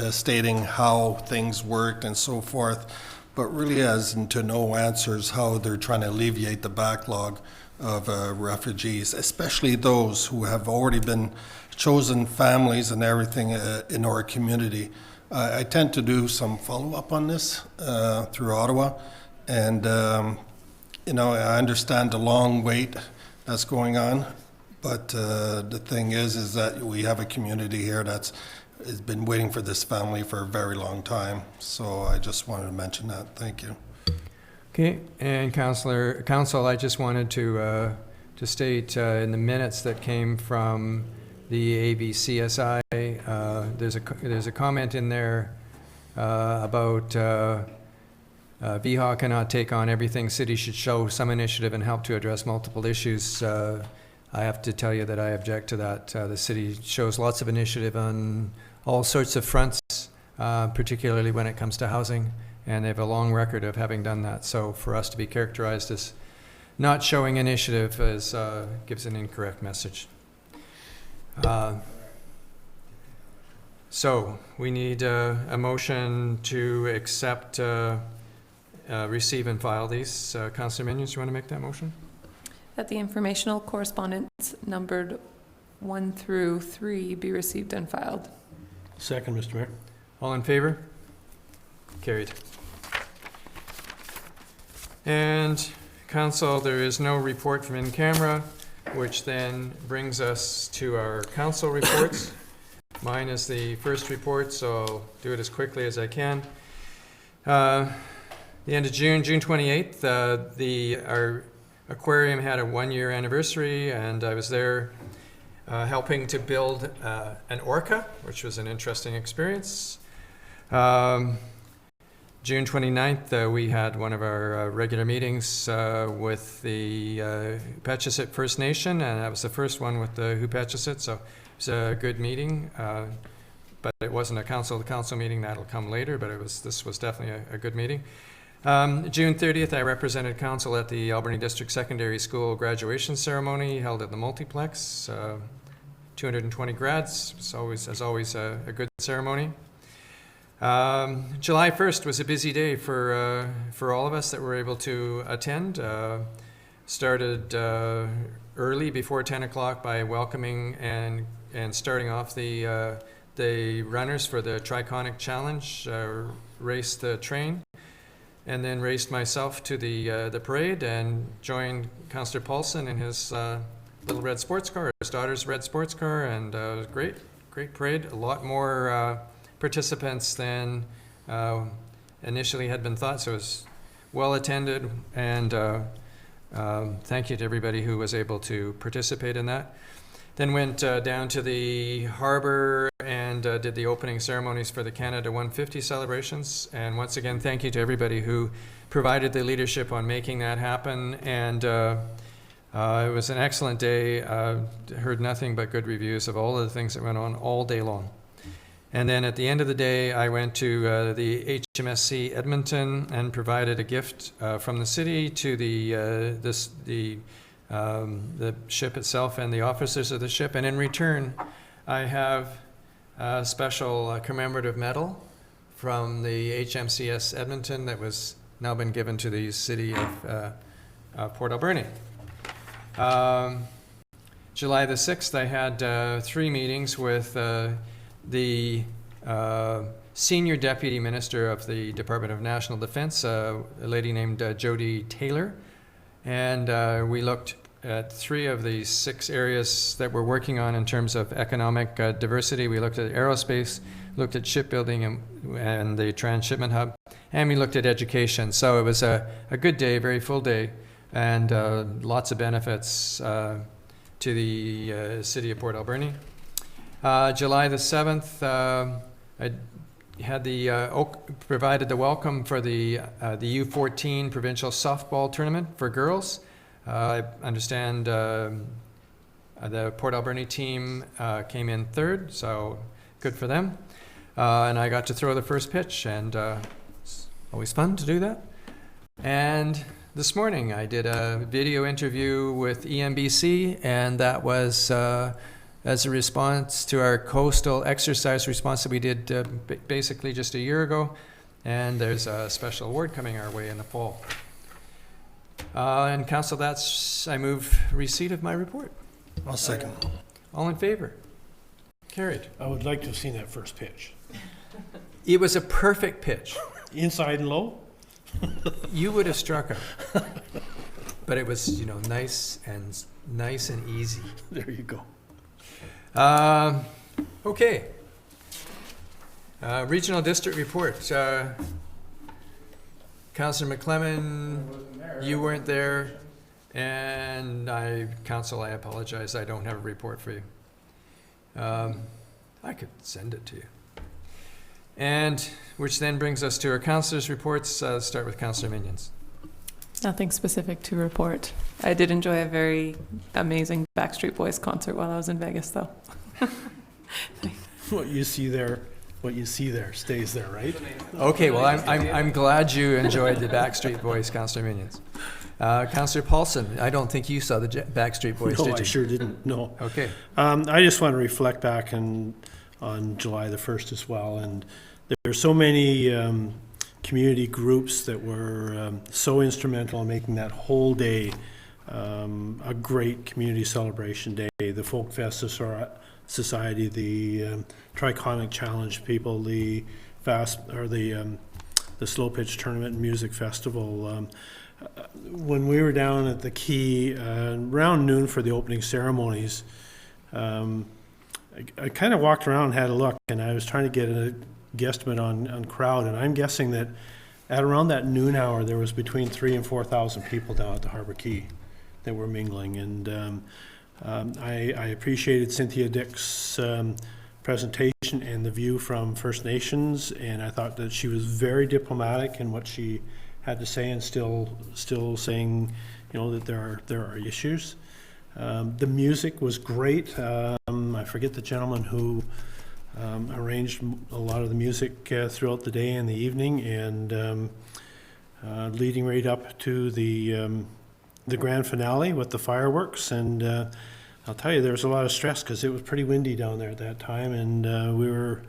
Speaker 3: stating how things worked and so forth, but really as into no answers how they're trying to alleviate the backlog of refugees, especially those who have already been chosen families and everything in our community. I tend to do some follow-up on this through Ottawa, and I understand the long wait that's going on, but the thing is that we have a community here that's has been waiting for this family for a very long time. So I just wanted to mention that. Thank you.
Speaker 1: Okay, and Council, I just wanted to state in the minutes that came from the AVCSI, there's a comment in there about VHA cannot take on everything. Cities should show some initiative and help to address multiple issues. I have to tell you that I object to that. The city shows lots of initiative on all sorts of fronts, particularly when it comes to housing, and they have a long record of having done that. So for us to be characterized as not showing initiative gives an incorrect message. So we need a motion to accept, receive and file these. Councillor Minions, do you want to make that motion?
Speaker 8: That the informational correspondence numbered 1 through 3 be received and filed.
Speaker 9: Second, Mr. Mayor.
Speaker 1: All in favor? Carried. And Council, there is no report from in camera, which then brings us to our council reports. Mine is the first report, so I'll do it as quickly as I can. The end of June, June 28th, our aquarium had a 1-year anniversary, and I was there helping to build an orca, which was an interesting experience. June 29th, we had one of our regular meetings with the Hupatchisitt First Nation, and that was the first one with the Hupatchisitt, so it was a good meeting. But it wasn't a council meeting. That'll come later, but this was definitely a good meeting. June 30th, I represented council at the Alberni District Secondary School graduation ceremony held at the multiplex. 220 grads. It's always, as always, a good ceremony. July 1st was a busy day for all of us that were able to attend. Started early, before 10 o'clock, by welcoming and starting off the the runners for the Triconic Challenge, raced the train, and then raced myself to the parade and joined Councillor Paulson in his little red sports car, his daughter's red sports car, and great parade. A lot more participants than initially had been thought, so it was well attended, and thank you to everybody who was able to participate in that. Then went down to the harbor and did the opening ceremonies for the Canada 150 celebrations. And once again, thank you to everybody who provided the leadership on making that happen. And it was an excellent day. Heard nothing but good reviews of all of the things that went on all day long. And then at the end of the day, I went to the HMSC Edmonton and provided a gift from the city to the ship itself and the officers of the ship. And in return, I have a special commemorative medal from the HMCS Edmonton that was now been given to the city of Port Alberni. July the 6th, I had 3 meetings with the Senior Deputy Minister of the Department of National Defense, a lady named Jody Taylor. And we looked at 3 of the 6 areas that we're working on in terms of economic diversity. We looked at aerospace, looked at shipbuilding and the transshipment hub, and we looked at education. So it was a good day, very full day, and lots of benefits to the city of Port Alberni. July the 7th, I had provided the welcome for the U14 provincial softball tournament for girls. I understand the Port Alberni team came in 3rd, so good for them. And I got to throw the first pitch, and it's always fun to do that. And this morning I did a video interview with EMBC, and that was as a response to our coastal exercise response that we did basically just a year ago. And there's a special award coming our way in the fall. And Council, I move receipt of my report.
Speaker 3: I'll second.
Speaker 1: All in favor? Carried.
Speaker 9: I would like to have seen that first pitch.
Speaker 1: It was a perfect pitch.
Speaker 9: Inside and low?
Speaker 1: You would have struck it. But it was, nice and easy.
Speaker 9: There you go.
Speaker 1: Okay. Regional District Report. Councillor McClellan, you weren't there, and Council, I apologize, I don't have a report for you. I could send it to you. And which then brings us to our councillors' reports. Start with Councillor Minions.
Speaker 8: Nothing specific to report. I did enjoy a very amazing Backstreet Boys concert while I was in Vegas, though.
Speaker 9: What you see there stays there, right?
Speaker 1: Okay, well, I'm glad you enjoyed the Backstreet Boys, Councillor Minions. Councillor Paulson, I don't think you saw the Backstreet Boys, did you?
Speaker 9: No, I sure didn't, no.
Speaker 1: Okay.
Speaker 9: I just want to reflect back on July the 1st as well, and there are so many community groups that were so instrumental in making that whole day a great community celebration day. The Folk Fest Society, the Triconic Challenge people, the Slow Pitch Tournament and Music Festival. When we were down at the Quay around noon for the opening ceremonies, I kind of walked around and had a look, and I was trying to get a guesstimate on crowd, and I'm guessing that at around that noon hour there was between 3,000 and 4,000 people down at the Harbor Quay that were mingling, and I appreciated Cynthia Dick's presentation and the view from First Nations, and I thought that she was very diplomatic in what she had to say, and still saying, that there are issues. The music was great. I forget the gentleman who arranged a lot of the music throughout the day and the evening, and leading right up to the grand finale with the fireworks. And I'll tell you, there was a lot of stress because it was pretty windy down there at that time, and we were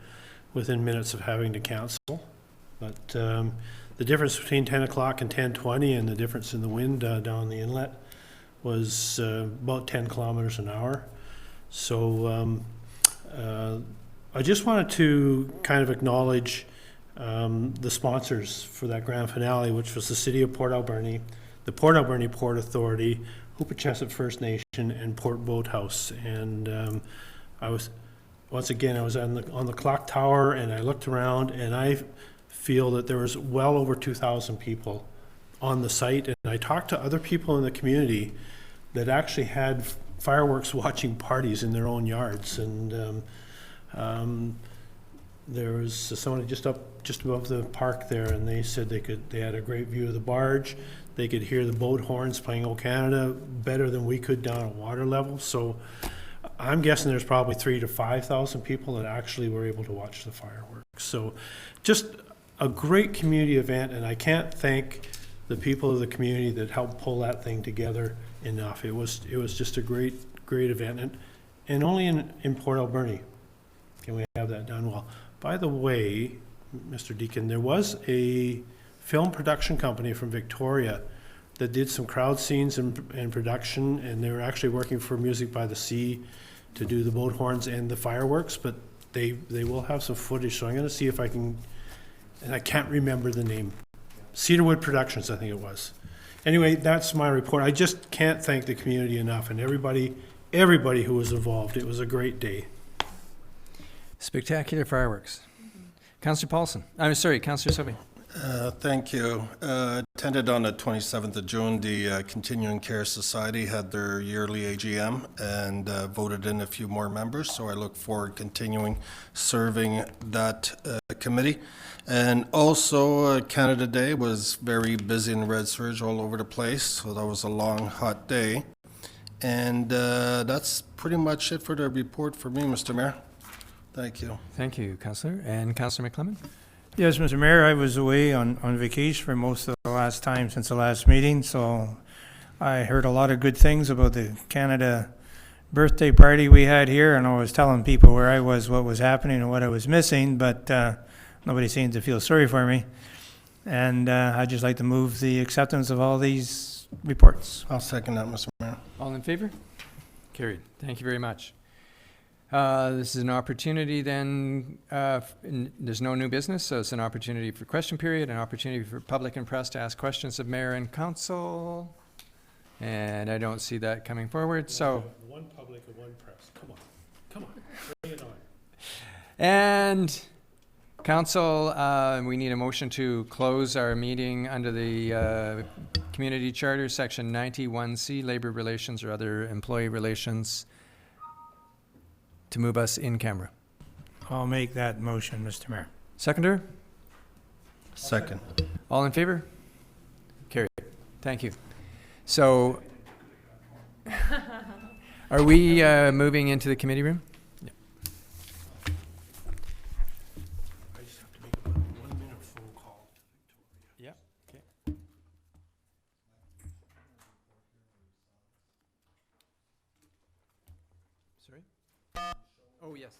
Speaker 9: within minutes of having to cancel. But the difference between 10 o'clock and 10:20 and the difference in the wind down the inlet was about 10 kilometers an hour. So I just wanted to kind of acknowledge the sponsors for that grand finale, which was the City of Port Alberni, the Port Alberni Port Authority, Hoopachesset First Nation, and Port Boathouse. And I was on the clock tower, and I looked around, and I feel that there was well over 2,000 people on the site. And I talked to other people in the community that actually had fireworks watching parties in their own yards. And there was somebody just above the park there, and they said they had a great view of the barge. They could hear the boat horns playing "O Canada" better than we could down at water level. So I'm guessing there's probably 3,000 to 5,000 people that actually were able to watch the fireworks. So just a great community event, and I can't thank the people of the community that helped pull that thing together enough. It was just a great event, and only in Port Alberni can we have that done well. By the way, Mr. Deacon, there was a film production company from Victoria that did some crowd scenes and production, and they were actually working for Music by the Sea to do the boat horns and the fireworks, but they will have some footage, so I'm going to see if I can, and I can't remember the name. Cedarwood Productions, I think it was. Anyway, that's my report. I just can't thank the community enough, and everybody who was involved. It was a great day.
Speaker 1: Spectacular fireworks. Councillor Paulson. I'm sorry, Councillor Sobey.
Speaker 3: Thank you. Attended on the 27th of June, the Continuing Care Society had their yearly AGM and voted in a few more members, so I look forward continuing serving that committee. And also, Canada Day was very busy in Red Surge all over the place, so that was a long, hot day. And that's pretty much it for the report for me, Mr. Mayor. Thank you.
Speaker 1: Thank you, Councillor. And Councillor McClellan?
Speaker 10: Yes, Mr. Mayor, I was away on vacation for most of the last time since the last meeting, so I heard a lot of good things about the Canada birthday party we had here, and I was telling people where I was, what was happening, and what I was missing, but nobody seemed to feel sorry for me. And I'd just like to move the acceptance of all these reports.
Speaker 3: I'll second that, Mr. Mayor.
Speaker 1: All in favor? Carried. Thank you very much. This is an opportunity then, there's no new business, so it's an opportunity for question period, an opportunity for public and press to ask questions of mayor and council. And I don't see that coming forward, so.
Speaker 9: One public and one press. Come on, bring it on.
Speaker 1: And council, we need a motion to close our meeting under the Community Charter, Section 91C, Labor Relations or Other Employee Relations, to move us in camera.
Speaker 10: I'll make that motion, Mr. Mayor.
Speaker 1: Seconder?
Speaker 3: Second.
Speaker 1: All in favor? Carried. Thank you. So, are we moving into the committee room?
Speaker 9: I just have to make a 1-minute phone call.
Speaker 1: Yeah. Okay. Sorry? Oh, yes.